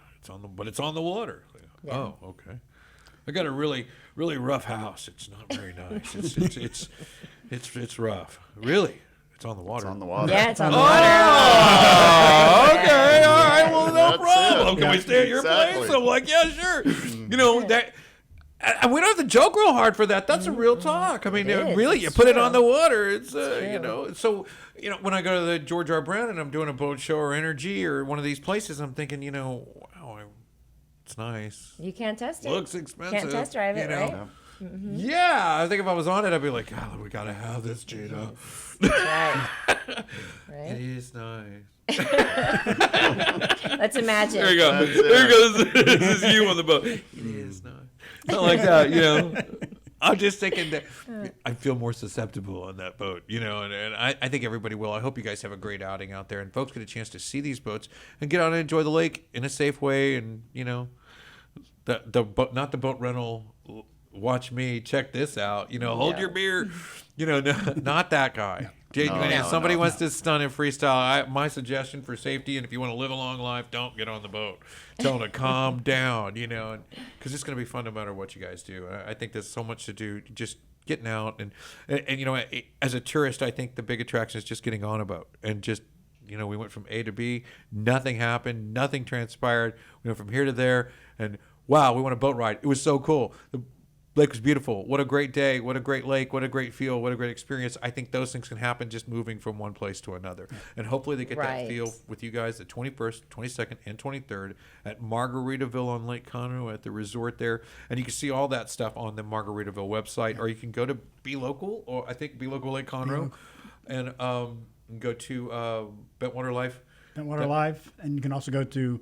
But it's on the water. Yeah. Oh, okay. I got a really, really rough house. It's not very nice. It's rough. Really. It's on the water. it's on the water. Yeah, it's on the Oh, water. okay. All right. Well, no That's problem. it. Can we stay at your Exactly. place? I'm like, yeah, sure. That. And we don't have to joke real hard for that. That's a real talk. I mean, It is. really, you It's put it true. on the water. It's, true. So, when I go to the George R. Brown and I'm doing a boat show or Energy or one of these places, I'm thinking, wow, it's nice. You can't test it. Looks expensive. Can't test drive it, right? Yeah, I think if I was on it, I'd be like, God, we gotta have this, Gina. Right. It Right. is nice. Let's imagine. There you go. That's There it. goes. This is you on the boat. It is nice. Not like that, I'm just thinking that I feel more susceptible on that boat, and I think everybody will. I hope you guys have a great outing out there, and folks get a chance to see these boats and get out and enjoy the lake in a safe way, and the boat, not the boat rental. Watch me, check this out. Hold your beer. Not that guy. If somebody wants to stunt and freestyle, my suggestion for safety, and if you want to live a long life, don't get on the boat. Tell them to calm down, because it's going to be fun no matter what you guys do. I think there's so much to do, just getting out. And as a tourist, I think the big attraction is just getting on a boat. And just, we went from A to B. Nothing happened. Nothing transpired. We went from here to there. And, wow, we went a boat ride. It was so cool. The lake was beautiful. What a great day. What a great lake. What a great feel. What a great experience. I think those things can happen just moving from one place to another. And hopefully they get that Right. feel with you guys the 21st, 22nd, and 23rd at Margaritaville on Lake Conroe at the resort there. And you can see all that stuff on the Margaritaville website, or you can go to Be Local, or I think Be Local Lake Conroe, and go to Bentwater Life. Bentwater Live, and you can also go to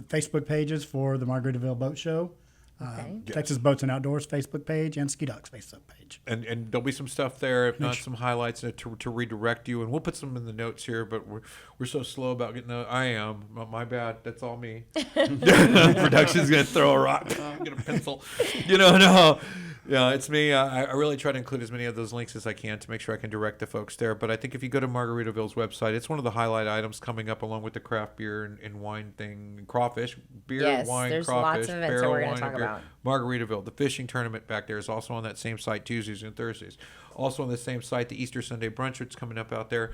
Facebook pages for the Margaritaville Boat Show, Okay. Texas Boats and Outdoors Facebook page, and SkiDock's Facebook page. page. And there'll be some stuff there, if not some highlights to redirect you, and we'll put some in the notes here. But we're so slow about getting the. I am my bad. That's all me. Production's gonna throw a rock. Get a pencil. No. Yeah, it's me. I really try to include as many of those links as I can to make sure I can direct the folks there. But I think if you go to Margaritaville's website, it's one of the highlight items coming up along with the craft beer and wine thing, crawfish, beer, Yes, wine, there's crawfish, lots of events that barrel we're gonna wine, talk and beer. about. Margaritaville, the fishing tournament back there is also on that same site Tuesdays and Thursdays. Also on the same site, the Easter Sunday brunch that's coming up out there.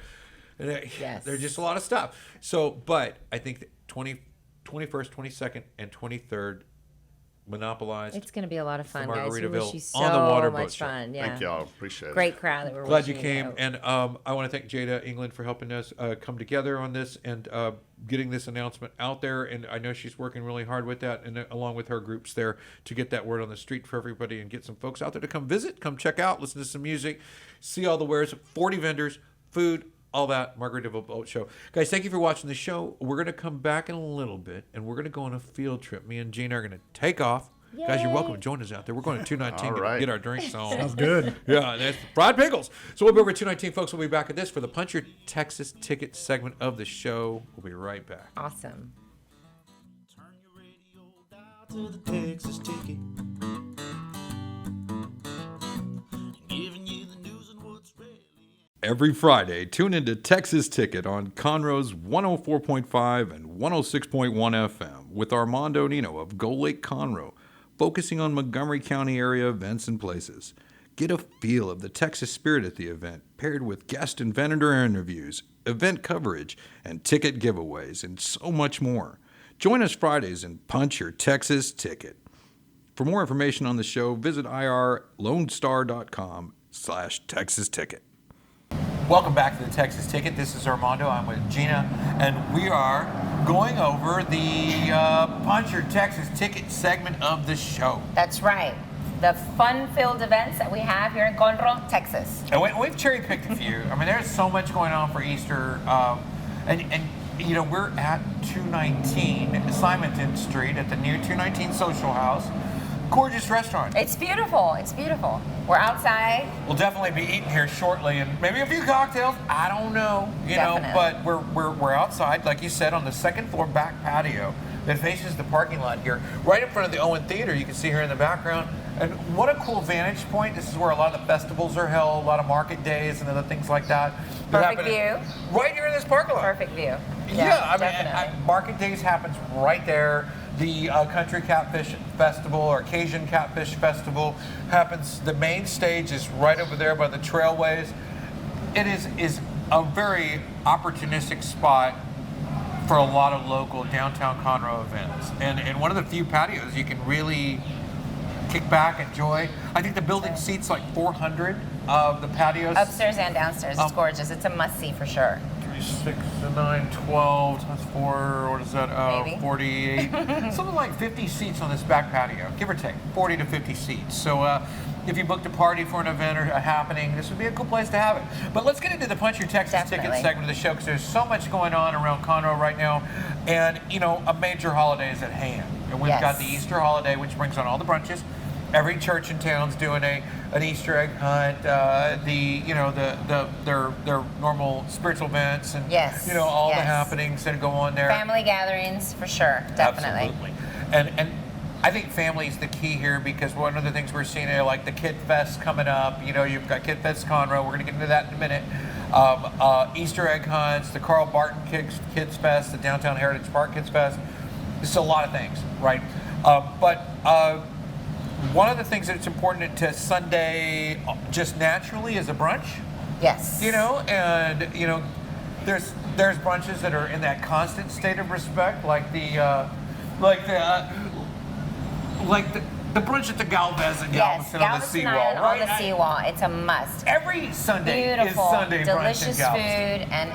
And Yes. there's just a lot of stuff. So, but I think that 21st, 22nd, and 23rd monopolized. It's going to be a lot of fun, guys. We Margaritaville wish you so on the water boat much show. fun. Yeah. Thank y'all. Appreciate it. Great crowd that we're Glad you wishing came, out. and I want to thank Jada England for helping us come together on this and getting this announcement out there. And I know she's working really hard with that, and along with her groups there to get that word on the street for everybody and get some folks out there to come visit, come check out, listen to some music, see all the wares, 40 vendors, food, all that. Margaritaville Boat Show. Guys, thank you for watching the show. We're going to come back in a little bit, and we're going to go on a field trip. Me and Gina are going to take off. Guys, you're welcome to join us out there. We're going to 219 All right. to get our drinks on. Sounds good. Yeah, that's fried pickles. So we'll be over at 219, folks. We'll be back at this for the Punch Your Texas Ticket segment of the show. We'll be right back. Awesome. Turn your radio dial to the Texas Ticket. Giving you the news and what's really. Every Friday, tune into Texas Ticket on Conroe's 104.5 and 106.1 FM with Armando Nino of GoLakeConroe, focusing on Montgomery County area events and places. Get a feel of the Texas spirit at the event, paired with guest and vendor interviews, event coverage, and ticket giveaways, and so much more. Join us Fridays and punch your Texas ticket. For more information on the show, visit irlonestar.com/Texas Ticket. Welcome back to the Texas Ticket. This is Armando. I'm with Gina, and we are going over the Punch Your Texas Ticket segment of the show. That's right. The fun-filled events that we have here in Conroe, Texas. And we've cherry-picked a few. I mean, there's so much going on for Easter. And you know, we're at 219 Simonton Street at the new 219 Social House. Gorgeous restaurant. It's beautiful. It's beautiful. We're outside. We'll definitely be eating here shortly, and maybe a few cocktails. I don't know, Definitely. But we're outside, like you said, on the second floor back patio that faces the parking lot here, right in front of the Owen Theater. You can see here in the background, and what a cool vantage point. This is where a lot of the festivals are held, a lot of market days and other things like that. Perfect view. Right here in this parking lot. Perfect view. Yeah, I mean, definitely. market days happens right there. The Country Catfish Festival or Cajun Catfish Festival happens. The main stage is right over there by the trailways. It is a very opportunistic spot for a lot of local downtown Conroe events, and one of the few patios you can really kick back, enjoy. I think the building seats like 400 of the patios. Upstairs and downstairs. It's gorgeous. It's a must-see for sure. 6 and 9, 12, that's 4, what is that? Maybe. 48. Something like 50 seats on this back patio, give or take, 40 to 50 seats. So if you booked a party for an event or a happening, this would be a cool place to have it. But let's get into the Punch Your Texas Ticket Definitely. segment of the show, because there's so much going on around Conroe right now. And, you know, a major holiday is at hand. And we've got the Yes. Easter holiday, which brings on all the brunches. Every church in town's doing an Easter egg hunt. Their normal spiritual events and Yes, all the yes. happenings that go on there. Family gatherings for sure. Definitely. Absolutely. And I think family is the key here, because one of the things we're seeing are like the Kid Fest coming up. You know, you've got Kid Fest Conroe. We're going to get into that in a minute. Easter egg hunts, the Carl Barton Kids Fest, the Downtown Heritage Park Kids Fest. This is a lot of things, right? But one of the things that's important to Sunday just naturally is a brunch. Yes. You know, and there's brunches that are in that constant state of respect, like the brunch at the Galvez and Yes. Galveston on the Galveston seawall, Island right? on the seawall. It's a must. Every Sunday Beautiful, is Sunday brunch in delicious Galveston. food, and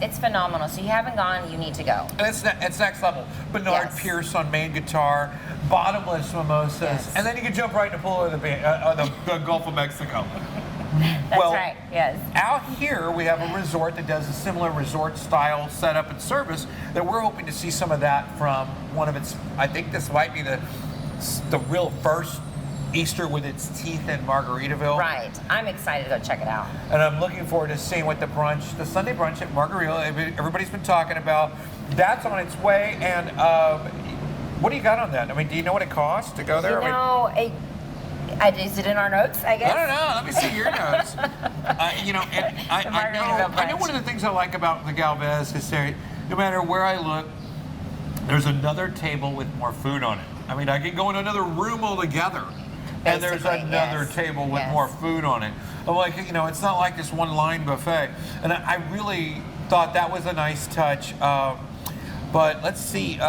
it's phenomenal. So you haven't gone, you need to go. And it's next level. Bernard Yes. Pierce on main guitar, bottomless mimosas, Yes. and then you can jump right in the pool of the Gulf of Mexico. That's right. Yes. Out here, we have a resort that does a similar resort-style setup and service that we're hoping to see some of that from one of its. I think this might be the real first Easter with its teeth in Margaritaville. Right. I'm excited to go check it out. And I'm looking forward to seeing what the Sunday brunch at Margaritaville, everybody's been talking about. That's on its way. And what do you got on that? I mean, do you know what it costs to go there? Is it in our notes, I guess? I don't know. Let me see your notes. And I know one of the things I like about the Galvez is that no matter where I look, there's another table with more food on it. I mean, I can go in another room altogether, and there's another table with more food on it. I'm like, it's not like this one line buffet. And I really thought that was a nice touch. But let's see. Go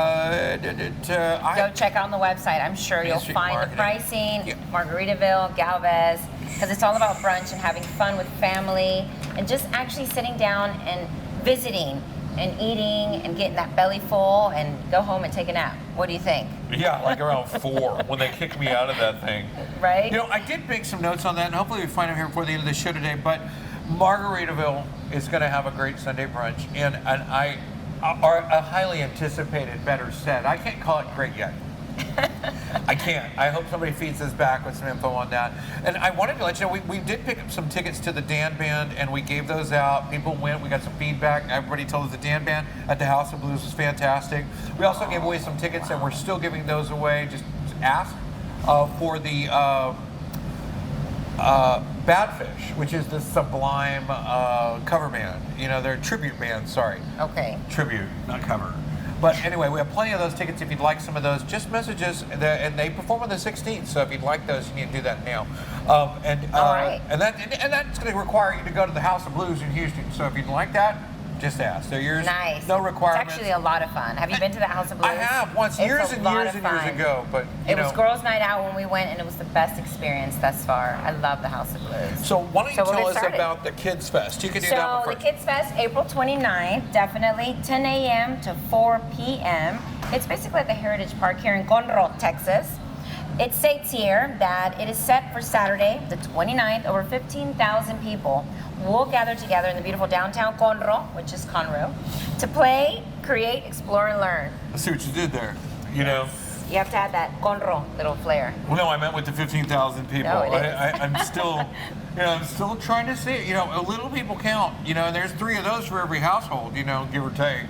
check out on the website. I'm sure you'll find the pricing, Margaritaville, Galvez, because it's all about brunch and having fun with family and just actually sitting down and visiting and eating and getting that belly full and go home and take a nap. What do you think? Yeah, like around 4 when they kicked me out of that thing. Right? I did make some notes on that, and hopefully we find them here before the end of the show today. But Margaritaville is going to have a great Sunday brunch, and are a highly anticipated better set. I can't call it great yet. I can't. I hope somebody feeds us back with some info on that. And I wanted to let you know, we did pick up some tickets to the Dan Band, and we gave those out. People went. We got some feedback. Everybody told us the Dan Band at the House of Blues was fantastic. We also gave away some tickets, and we're still giving those away. Just ask for the Badfish, which is the Sublime cover band. They're a tribute band, sorry. Okay. Tribute, not cover. But anyway, we have plenty of those tickets. If you'd like some of those, just message us. And they perform on the 16th, so if you'd like those, you need to do that now. All right. And that's going to require you to go to the House of Blues in Houston. So if you'd like that, just ask. So yours, nice. No requirements. It's actually a lot of fun. Have you been to the House of Blues? I have once, years and years ago. But it was girls' night out when we went, and it was the best experience thus far. I love the House of Blues. So why don't you tell us about the Kids Fest? You can do that one first. So the Kids Fest, April 29th, definitely 10 a.m. to 4 p.m. It's basically at the Heritage Park here in Conroe, Texas. It states here that it is set for Saturday, the 29th. Over 15,000 people will gather together in the beautiful downtown Conroe, which is Conroe, to play, create, explore, and learn. I see what you did there. You have to have that Conroe little flair. Well, no, I meant with the 15,000 people. No, it is. I'm still, I'm still trying to see it. A little people count. And there's 3 of those for every household. Give or take.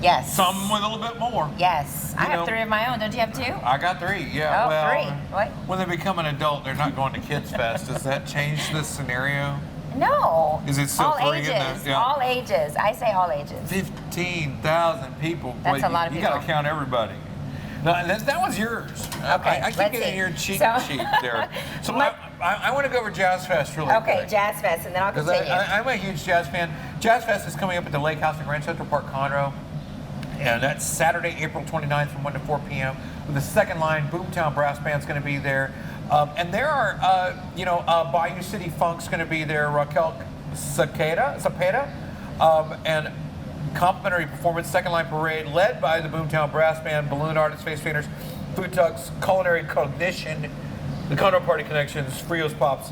Yes. Some with a little bit more. Yes. I have 3 of my own. Don't you have 2? I got 3, yeah. Oh, 3. What? When they become an adult, they're not going to Kids Fest. Does that change the scenario? No. Is it still all 3 ages? in the, All ages. I say all ages. 15,000 people. That's a lot of you people. You got to count everybody. No, that was yours. Okay, I keep let's getting see. your cheat sheet there. So I want to go over Jazz Fest really quick. Okay, Jazz Fest, and then I'll continue. I'm a huge jazz fan. Jazz Fest is coming up at the Lake House in Grand Central Park, Conroe. And that's Saturday, April 29th from 1 to 4 p.m. With the second line, Boomtown Brass Band's going to be there. And there are, Bayou City Funk's going to be there, Raquel Cepeda, and complimentary performance, second line parade, led by the Boomtown Brass Band, balloon artists, face painters, food trucks, culinary cognition, the Conroe Party Connections, Frios Pops,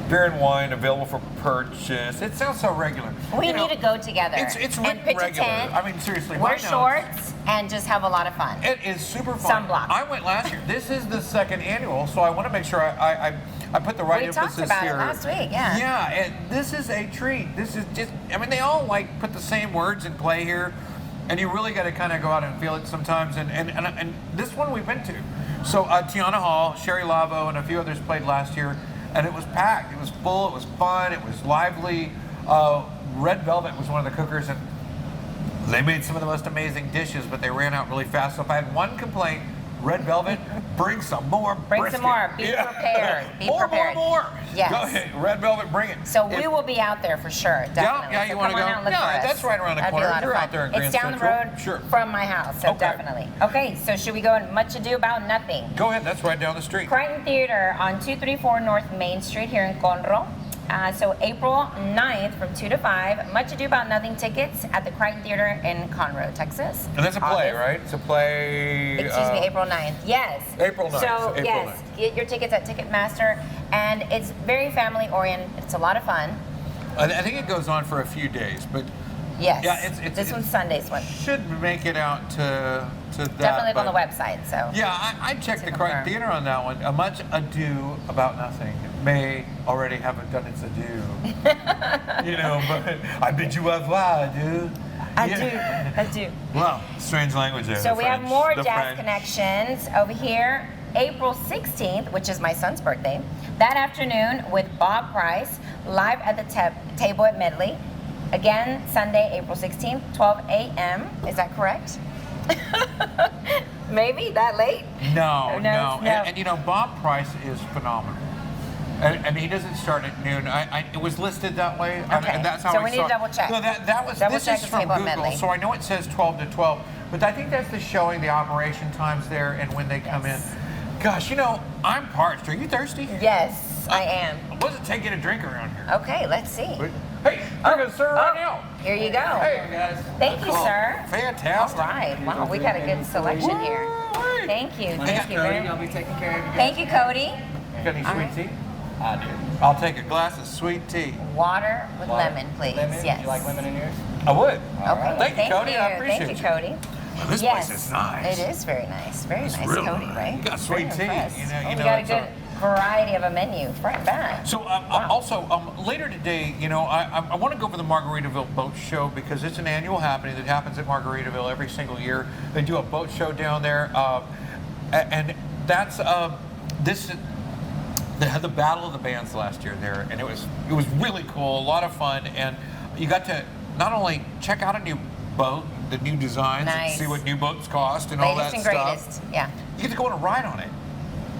beer and wine available for purchase. It sounds so regular. We need to go together. It's and pitch regular. a tent, I mean, seriously. wear shorts, and just have a lot of fun. It is super fun. Sunblock. I went last year. This is the 2nd annual, so I want to make sure I put the right emphasis here. We talked about it last week, yeah. Yeah, and this is a treat. This is just, they all put the same words in play here, and you really got to kind of go out and feel it sometimes. And this one we've been to. So Tiana Hall, Sherry Lavo, and a few others played last year, and it was packed. It was full. It was fun. It was lively. Red Velvet was one of the cookers, and they made some of the most amazing dishes, but they ran out really fast. So if I had one complaint, Red Velvet, bring some more. Bring some more. Be prepared. Be prepared. More. Yes. Go ahead. Red Velvet, bring it. So we will be out there for sure. Definitely. Yeah, you want to go? Come on out and look for us. That's right around the That'd corner. Be a lot You're of fun. out there in Grand It's down Central. the road from my house, so Okay. definitely. Okay, so should we go in Much Ado About Nothing? Go ahead. That's right down the street. Crichton Theater on 234 North Main Street here in Conroe. So April 9th from 2 to 5, Much Ado About Nothing tickets at the Crichton Theater in Conroe, Texas. And that's a play, August. right? It's a play. Excuse me, April 9th. Yes. April 9th. So, April yes, 9th. get your tickets at Ticketmaster. And it's very family oriented. It's a lot of fun. I think it goes on for a few days, but Yes. Yeah, it's this one's Sunday's one. Should make it out to that. Definitely but- on the website. So. Yeah, I checked the confirm. theater on that one. A much ado about nothing may already have done its adieu. But I bid you au revoir, adieu. I do. Wow, strange language there. So the we have French, more the jazz French. connections over here. April 16th, which is my son's birthday, that afternoon with Bob Price, live at the table at Medley. Again, Sunday, April 16th, 12 a.m. Is that correct? Maybe that late? No. No. And Bob Price is phenomenal. And he doesn't start at noon. It was listed that way. Okay. And that's how So I we need saw to it. double check. No, that was. Double This check is the from table at Google, Medley. so I know it says 12 to 12. But I think that's the showing, the operation times there, and when they come in. Gosh, I'm parched. Are you thirsty? Yes, I am. What does it take you to drink around here? Okay, let's see. Hey, I'm gonna serve right now. Here you go. Hey, guys. Thank you, sir. Fantastic. All right. Wow, we got a good selection here. Woo-wee. Thank you. My name's Thank you Cody. very I'll much. be taking care of you. Thank you, Cody. You got any All sweet right. tea? I do. I'll take a glass of sweet tea. Water with Water. lemon, please. Lemon? Yes. You like lemon in yours? I would. Okay. Thank you, Cody. I appreciate Thank you, you. Cody. This yes. place is nice. It is very nice. Very nice, real Cody, nice. right? You got sweet Very tea. impressed. You Oh, know, we got a it's good variety of a menu, front and back. So also later today, I want to go over the Margaritaville Boat Show because it's an annual happening that happens at Margaritaville every single year. They do a boat show down there, and that's they had the Battle of the Bands last year there, and it was really cool, a lot of fun, and you got to not only check out a new boat, the new designs, and Nice. see what new boats cost and all that Latest and stuff. greatest. Yeah. You get to go on a ride on it.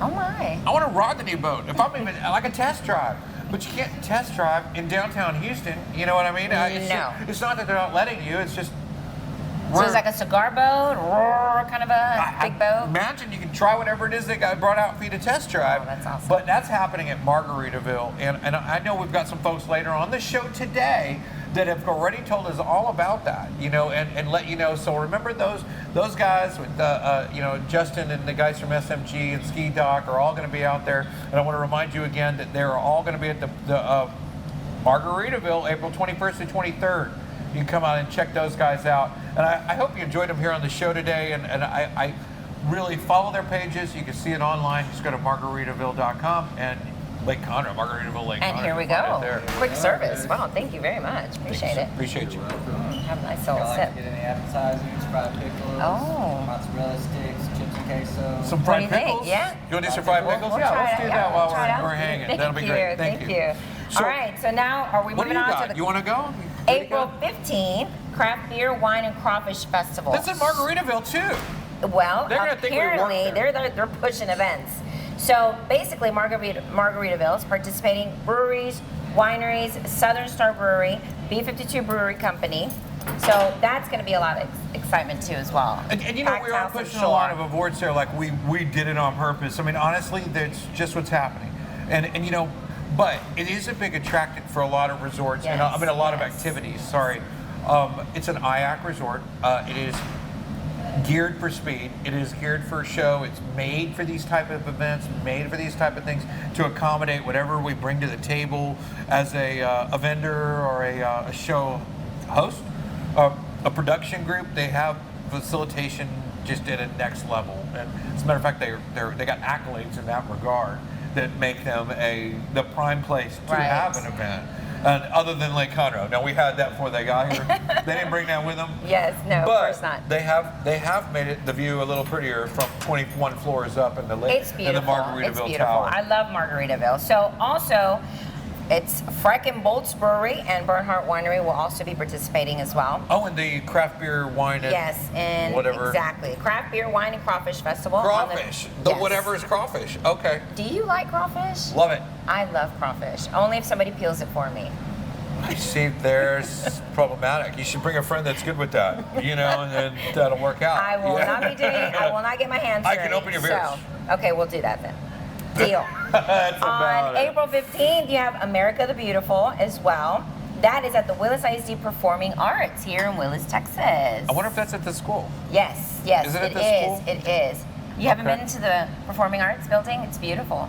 Oh my. I want to ride the new boat. If I'm even like a test drive, but you can't test drive in downtown Houston. You know what I mean? No. It's not that they're not letting you. It's just. So it's like a cigar boat, roar, kind of a big boat. Imagine you can try whatever it is they got brought out for you to test drive. Oh, that's awesome. But that's happening at Margaritaville, and I know we've got some folks later on the show today that have already told us all about that, and let you know. So remember those guys with Justin and the guys from SMG and SkiDock are all going to be out there. And I want to remind you again that they're all going to be at the Margaritaville, April 21st to 23rd. You can come out and check those guys out. And I hope you enjoyed them here on the show today. And I really follow their pages. You can see it online. Just go to Margaritaville.com and Lake Conroe, Margaritaville Lake Conroe. And here we You can find go. it there. Quick service. Wow, thank you very much. Appreciate it. Appreciate you. Have a nice little Y'all like sip. to get any appetizers, fried pickles, Oh. mozzarella sticks, chips and queso? Some What do fried you think? pickles? Yeah. You want to do some fried pickles? We'll Yeah, try let's it. do Yeah, that we'll while try it we're out. hanging. Thank That'll be you. great. Thank you. So- All right, so now are we What do moving you on got? to the You want to go? You ready to April go? 15th Craft Beer, Wine, and Crawfish Festival. That's in Margaritaville too. Well, They're gonna think we work apparently there. they're pushing events. So basically, Margaritaville is participating breweries, wineries, Southern Star Brewery, B52 Brewery Company. So that's going to be a lot of excitement too as well. And we Packed are house and pushing a lot of shore. awards there, like we did it on purpose. I mean, honestly, that's just what's happening. And but it is a big attractant for a lot of resorts, and Yes, a lot of yes. activities. Sorry, it's an IAC resort. It is geared for speed. It is geared for show. It's made for these type of events, made for these type of things to accommodate whatever we bring to the table as a vendor or a show host, a production group. They have facilitation just at a next level. And as a matter of fact, they got accolades in that regard that make them the prime place to Right. have an event. And other than Lake Conroe. Now we had that before they got here. They didn't bring that with them. Yes, no, of But course not. they have made the view a little prettier from 21 floors up in the lake It's in beautiful. the Margaritaville It's beautiful. Tower. I love Margaritaville. So also, it's Freck and Bolt's Brewery and Bernhardt Winery will also be participating as well. Oh, and the craft beer, wine, and Yes, and whatever. exactly. Craft Beer, Wine, and Crawfish Festival. on Crawfish. Yes. Whatever is crawfish. Okay. Do you like crawfish? Love it. I love crawfish. Only if somebody peels it for me. I see there's problematic. You should bring a friend that's good with that, and then that'll work out. I will Yeah. not be doing. I will not get my hands I dirty. can open your beers. So, okay, we'll do that then. Deal. That's about On it. April 15th, you have America the Beautiful as well. That is at the Willis ISD Performing Arts here in Willis, Texas. I wonder if that's at the school. Yes, Is it at the school? It is. You haven't Okay. been to the Performing Arts building? It's beautiful.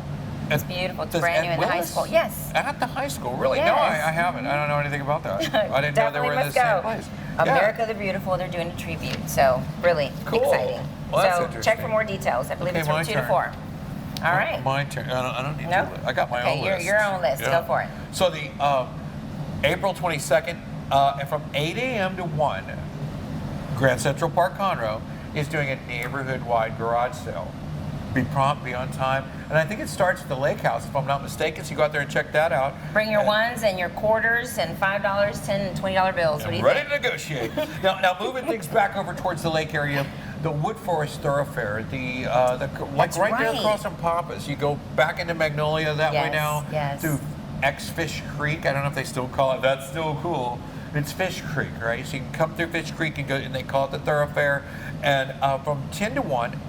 It's beautiful. It's Does brand new Ed in the high Willis- school. Yes. At the high school, really? Yes. No, I haven't. I don't know anything about that. I didn't know they Definitely were in the must same go. place. America the Beautiful, they're doing a tribute. So really Cool. exciting. Well, that's so interesting. check for more details. I believe Okay, it's from my 2 turn. to 4. All right. My turn. I don't need No? to. I got my Okay, own your- list. your own list. Go for it. So the April 22nd, and from 8 a.m. to 1, Grand Central Park Conroe is doing a neighborhood-wide garage sale. Be prompt, be on time, and I think it starts at the Lake House, if I'm not mistaken. So you go out there and check that out. Bring your ones and your quarters and $5, $10, and $20 bills. What do you Ready think? to negotiate. now moving things back over towards the lake area, the Wood Forest Thoroughfare, the like That's right there right. across from Papa's. You go back into Magnolia that way Yes, now yes. through Fish Creek. I don't know if they still call it. That's still cool. It's Fish Creek, right? So you can come through Fish Creek and go, and they call it the Thoroughfare. And from 10 to 1,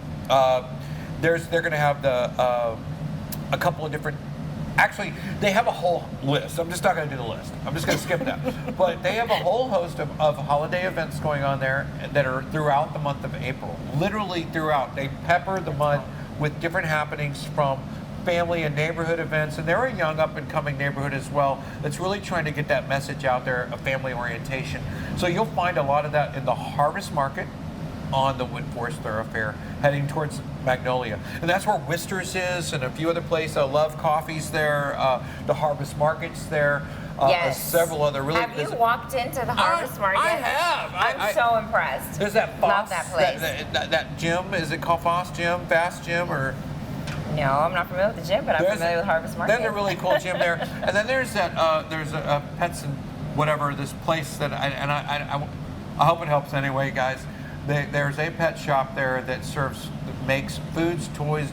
they're going to have a couple of different. Actually, they have a whole list. I'm just not going to do the list. I'm just going to skip that. But they have a whole host of holiday events going on there that are throughout the month of April. Literally throughout. They pepper the month with different happenings from family and neighborhood events. And they're a young up-and-coming neighborhood as well that's really trying to get that message out there of family orientation. So you'll find a lot of that in the Harvest Market on the Wood Forest Thoroughfare, heading towards Magnolia. And that's where Wister's is and a few other places. Love Coffee's there, the Harvest Market's there, Yes. several other really... Have you walked into the Harvest Market? I have. I'm so impressed. There's that Fass, Love that place. That gym, is it called Fass Gym, Fass Gym, or... No, I'm not familiar with the gym, but I'm familiar with Harvest Market. There's a really cool gym there. And then there's that, there's a Pets and whatever, this place that, I hope it helps anyway, guys. There's a pet shop there that makes foods, toys,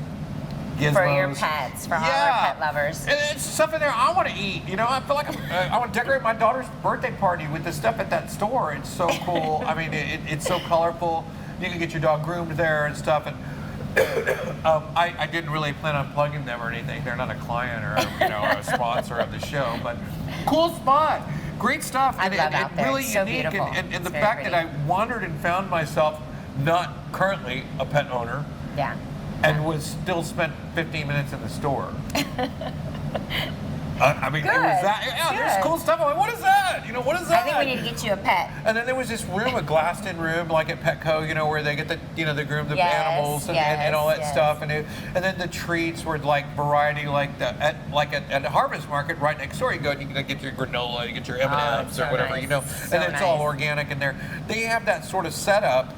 gizmos. For your pets, for all our pet lovers. And it's stuff in there I want to eat. You know, I feel like I want to decorate my daughter's birthday party with the stuff at that store. It's so cool. I mean, it's so colorful. You can get your dog groomed there and stuff. And I didn't really plan on plugging them or anything. They're not a client or a sponsor of the show, but cool spot. Great stuff. I love out there. Really It's so unique. beautiful. And It's the very fact that pretty. I wandered and found myself not currently a pet owner Yeah. and was still spent 15 minutes in the store. I mean, it was Good. that. Yeah, there's Good. cool stuff. I'm like, what is that? You know, what is that? I think we need to get you a pet. And then there was this room, a glassed-in room, like at Petco, where they get they groom the Yes, animals and all that yes. stuff, and then the treats were like variety, like at the Harvest Market right next door. You go, and you can get your granola, you get your M&Ms so or whatever, nice. and So it's all nice. organic in there. They have that sort of setup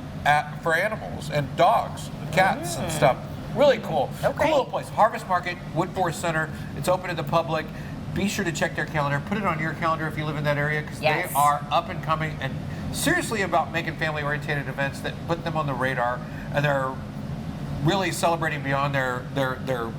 for animals and dogs, cats and stuff. Really cool. Okay. Cool little place. Harvest Market, Wood Forest Center. It's open to the public. Be sure to check their calendar. Put it on your calendar if you live in that area, because Yes. they are up and coming and seriously about making family-oriented events that put them on the radar, and they're really celebrating beyond their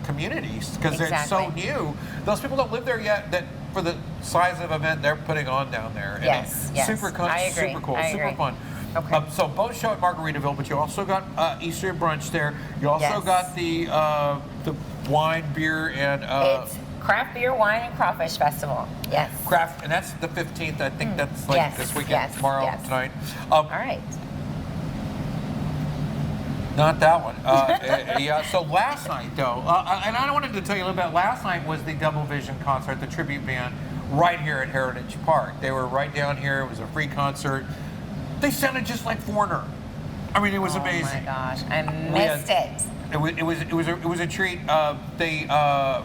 communities because they're so Exactly. new. Those people don't live there yet. That for the size of event they're putting on down there. And Yes, it's yes. super I agree. super cool, I super agree. fun. Okay. So boat show at Margaritaville, but you also got Easter brunch there. You also Yes. got the wine, beer, and It's Craft Beer, Wine, and Crawfish Festival. Yes. craft, and that's the 15th. I think that's like Yes, this weekend, yes, tomorrow, yes. tonight. All right. Not that one. Yeah. So last night, though, and I wanted to tell you a little bit. Last night was the Double Vision concert, the tribute band, right here at Heritage Park. They were right down here. It was a free concert. They sounded just like Foreigner. I mean, it was amazing. Oh my gosh, I We had- missed it. It was a treat. They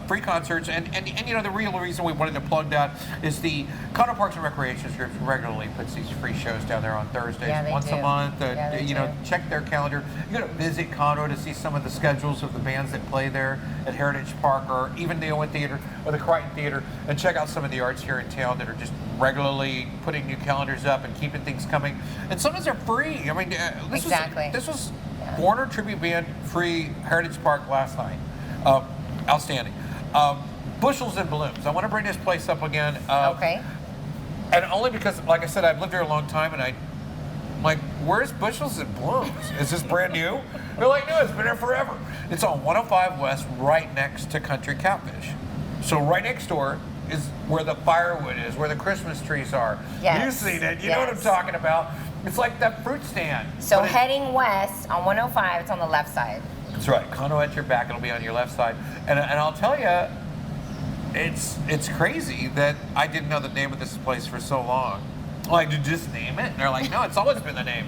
free concerts, and the real reason we wanted to plug that is the Conroe Parks and Recreation Group regularly puts these free shows down there on Thursdays, Yeah, they once do. a month. Yeah, they do. Check their calendar. You got to visit Conroe to see some of the schedules of the bands that play there at Heritage Park, or even the Owen Theater or the Crichton Theater, and check out some of the arts here in town that are just regularly putting new calendars up and keeping things coming. And sometimes they're free. I mean, Exactly. This was Yeah. Warner Tribute Band, free, Heritage Park last night. Outstanding. Bushels and Balloons. I want to bring this place up again. Okay. And only because, like I said, I've lived here a long time, and I'm like, where's Bushels and Balloons? Is this brand new? They're like, no, it's been here forever. It's on 105 West, right next to Country Catfish. So right next door is where the firewood is, where the Christmas trees are. Yes. You've seen it. You know what I'm Yes. talking about. It's like that fruit stand. So but it- heading west on 105, it's on the left side. That's right. Conroe at your back. It'll be on your left side. And I'll tell you, it's crazy that I didn't know the name of this place for so long. Like, did you just name it? And they're like, no, it's always been the name.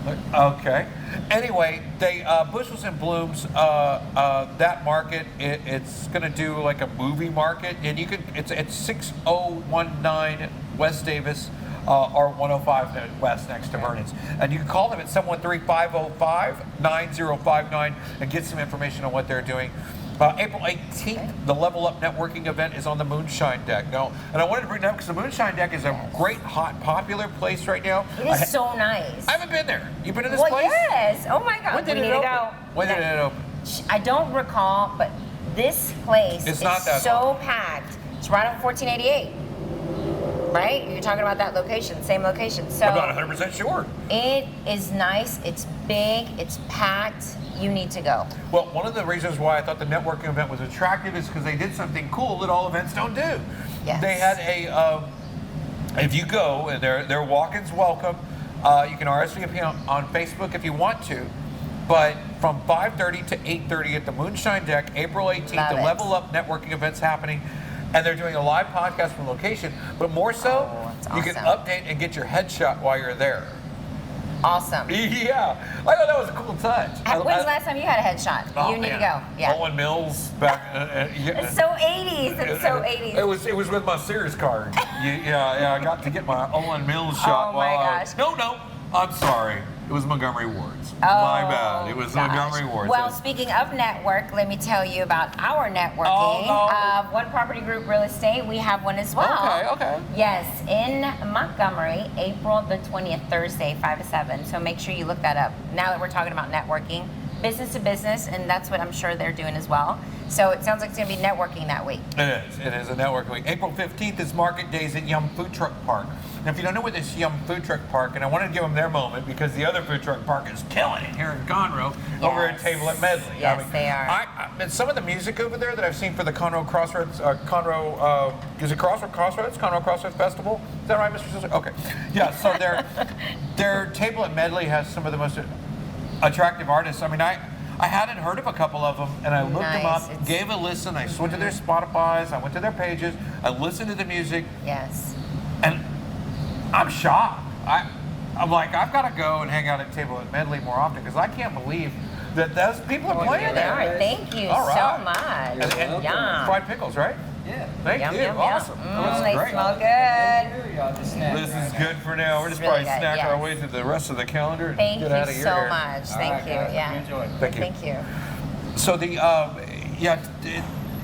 Like, okay. Anyway, they Bushels and Blooms. That market, it's gonna do like a movie market, and you can. It's 6019 West Davis. Or 105 West next to Vernon's. And you can call them at 713-505-9059 and get some information on what they're doing. April 18th, the Level Up Networking event is on the Moonshine Deck. Now, and I wanted to bring that up because the Moonshine Deck is a great, hot, popular place right now. It is so nice. I haven't been there. You been to this Well, place? yes. Oh my God. When did we it need open? to go. When did it open? I don't recall, but this place It's is not that so long. packed. It's right on 1488. Right? You're talking about that location, same location. So I'm not 100% sure. it is nice. It's big. It's packed. You need to go. Well, one of the reasons why I thought the networking event was attractive is because they did something cool that all events don't do. Yes. They had if you go, and they're walk-ins welcome. You can RSVP on Facebook if you want to. But from 5:30 to 8:30 at the Moonshine Deck, April 18th, Love the it. Level Up Networking event's happening. And they're doing a live podcast from location. But more so, that's you can awesome. update and get your headshot while you're there. Awesome. Yeah. I thought that was a cool touch. When's the last time you had a headshot? Oh, You need to man. go. Yeah. Owen Mills back. It's so 80s. It's so 80s. It was with my Sears card. Yeah. I got to get my Owen Mills shot. Oh, my while I gosh. No. I'm sorry. It was Montgomery Wards. My bad. It was gosh. Montgomery Wards. Well, speaking of network, let me tell you about our networking. Oh, no. One Property Group Real Estate, we have one as well. Okay. Yes, in Montgomery, April the 20th, Thursday, 5 to 7. So make sure you look that up. Now that we're talking about networking, business to business, and that's what I'm sure they're doing as well. So it sounds like it's going to be networking that week. It is a network week. April 15th is Market Days at Yum Food Truck Park. Now, if you don't know where this Yum Food Truck Park, and I wanted to give them their moment because the other food truck park is killing it here in Conroe over at Table at Medley. Yes, they are. And some of the music over there that I've seen for the Conroe Crossroads, is it Crossroads? Conroe Crossroads Festival? Is that right, Mr. Sister? Okay. Yeah, so their Table at Medley has some of the most attractive artists. I mean, I hadn't heard of a couple of them, and I looked them up, gave a listen. I went to their Spotify's, I went to their pages, I listened to the music, Yes. and I'm shocked. I'm like, I've got to go and hang out at Table at Medley more often because I can't believe that those people are playing Here they there. are. Thank you All so right. much. And Yum. fried pickles, right? Yeah. Thank Yum, you. yum, Awesome. yum. That's They great. smell good. Here, y'all just snack This right is now. good for now. We're just It's really probably good, snack our yes. way through the rest of the calendar and Thank get you out of your so hair. much. All Thank right, you. guys. Yeah. You enjoy. Thank you. Thank you. So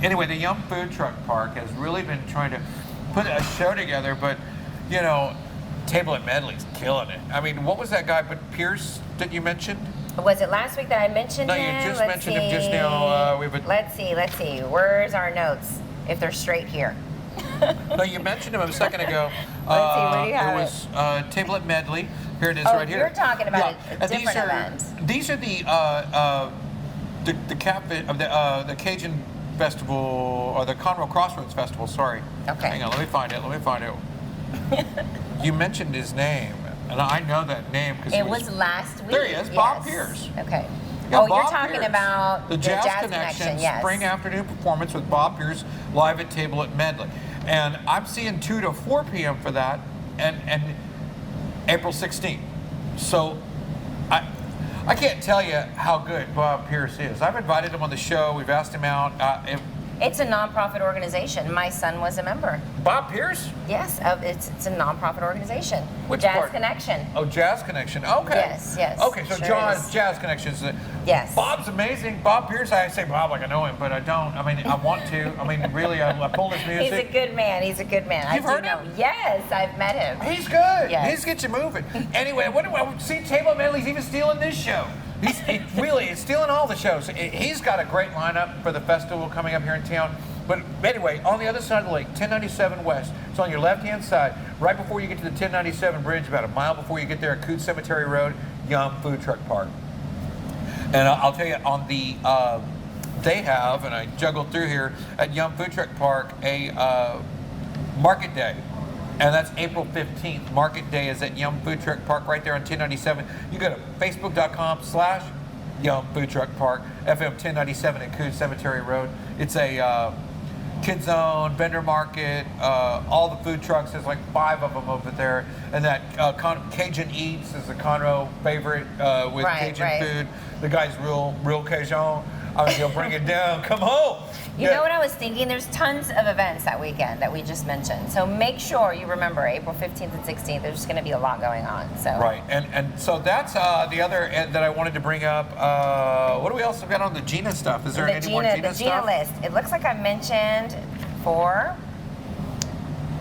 anyway, the Yum Food Truck Park has really been trying to put a show together, but Table at Medley's killing it. I mean, what was that guy, but Pierce that you mentioned? Was it last week that I mentioned No, him? you just Let's mentioned him just see. now. Let's see. Where's our notes? If they're straight here. No, you mentioned him a second ago. Let's see, where do you have it was Table at Medley. Here it is, Oh, right here. you're talking about a And different event. These are the catfish of the Cajun Festival or the Conroe Crossroads Festival. Sorry. Okay. Hang on, let me find it. You mentioned his name, and I know that name because It was last week. There he is, Bob Yes. Pierce. Okay. Yeah, You're Bob talking Pierce. about the Jazz Connection Yes. spring afternoon performance with Bob Pierce live at Table at Medley, and I'm seeing 2 to 4 p.m. for that, and April 16th. So I can't tell you how good Bob Pierce is. I've invited him on the show. We've asked him out. It's a nonprofit organization. My son was a member. Bob Pierce? Yes, it's a nonprofit organization. Which Jazz part? Connection. Oh, Jazz Connection. Okay. Yes. Okay, so Sure is. Jazz Connections. Yes. Bob's amazing. Bob Pierce, I say Bob like I know him, but I don't. I mean, I want to. I mean, really, I pull his music. He's a good man. You've heard know. him? Yes, I've met him. He's good. Yes. He's get you moving. Anyway, what do I see? Table at Medley's even stealing this show. He's stealing all the shows. He's got a great lineup for the festival coming up here in town. But anyway, on the other side of the lake, 1097 West. It's on your left-hand side, right before you get to the 1097 bridge, about a mile before you get there at Coot Cemetery Road, Yum Food Truck Park. And I'll tell you, on the they have, and I juggled through here at Yum Food Truck Park, a Market Day. And that's April 15th. Market Day is at Yum Food Truck Park right there on 1097. You go to facebook.com/Yum Food Truck Park, FM 1097 at Coos Cemetery Road. It's a Kid Zone, Vendor Market, all the food trucks. There's like 5 of them over there. And that Cajun Eats is the Conroe favorite with Cajun food. The guy's real Cajun. I mean, he'll bring it down. Come home. You know what I was thinking? There's tons of events that weekend that we just mentioned. So make sure you remember April 15th and 16th. There's going to be a lot going on. So Right, and so that's the other that I wanted to bring up. What do we also got on the Gina stuff? Is there any more Gina the stuff? Gina list. It looks like I mentioned for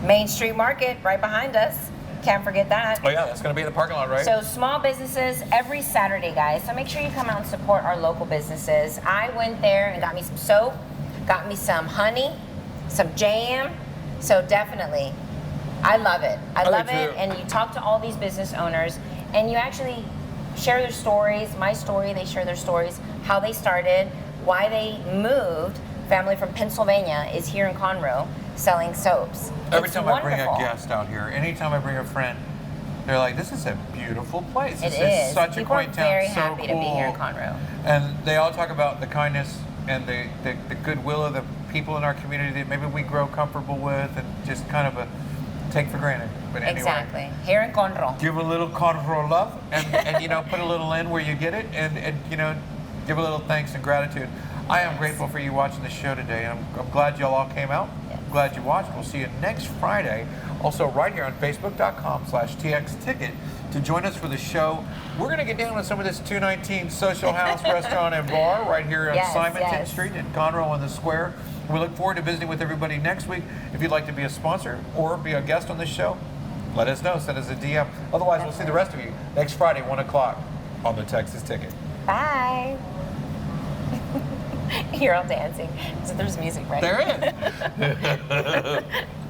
Main Street Market right behind us. Can't forget that. Oh yeah, that's going to be in the parking lot, right? So small businesses every Saturday, guys. So make sure you come out and support our local businesses. I went there and got me some soap, got me some honey, some jam. So definitely, I love it. I love it. And you talk to all these business owners, and you actually share their stories. My story, they share their stories, how they started, why they moved. Family from Pennsylvania is here in Conroe selling soaps. Every It's time I bring a wonderful. guest out here, anytime I bring a friend, they're like, "This is a beautiful place. It It's is. such People a are quaint town. very so happy cool." to be here in Conroe. And they all talk about the kindness and the goodwill of the people in our community that maybe we grow comfortable with and just kind of take for granted. But anyway, Exactly. Here in Conroe. give a little Conroe love and you know, put a little in where you get it and you know, give a little thanks and gratitude. I am grateful for you watching the show today, and I'm glad y'all all came out. Yes. I'm glad you watched. We'll see you next Friday. Also, right here on Facebook.com/TXTicket to join us for the show. We're going to get down with some of this 219 Social House Restaurant and Bar right here on Yes, Simonton yes. Street in Conroe on the Square. We look forward to visiting with everybody next week. If you'd like to be a sponsor or be a guest on this show, let us know. Send us a DM. Otherwise, we'll see the rest of you next Friday, 1 o'clock on the Texas Ticket. Bye. You're all dancing. So there's music right There is.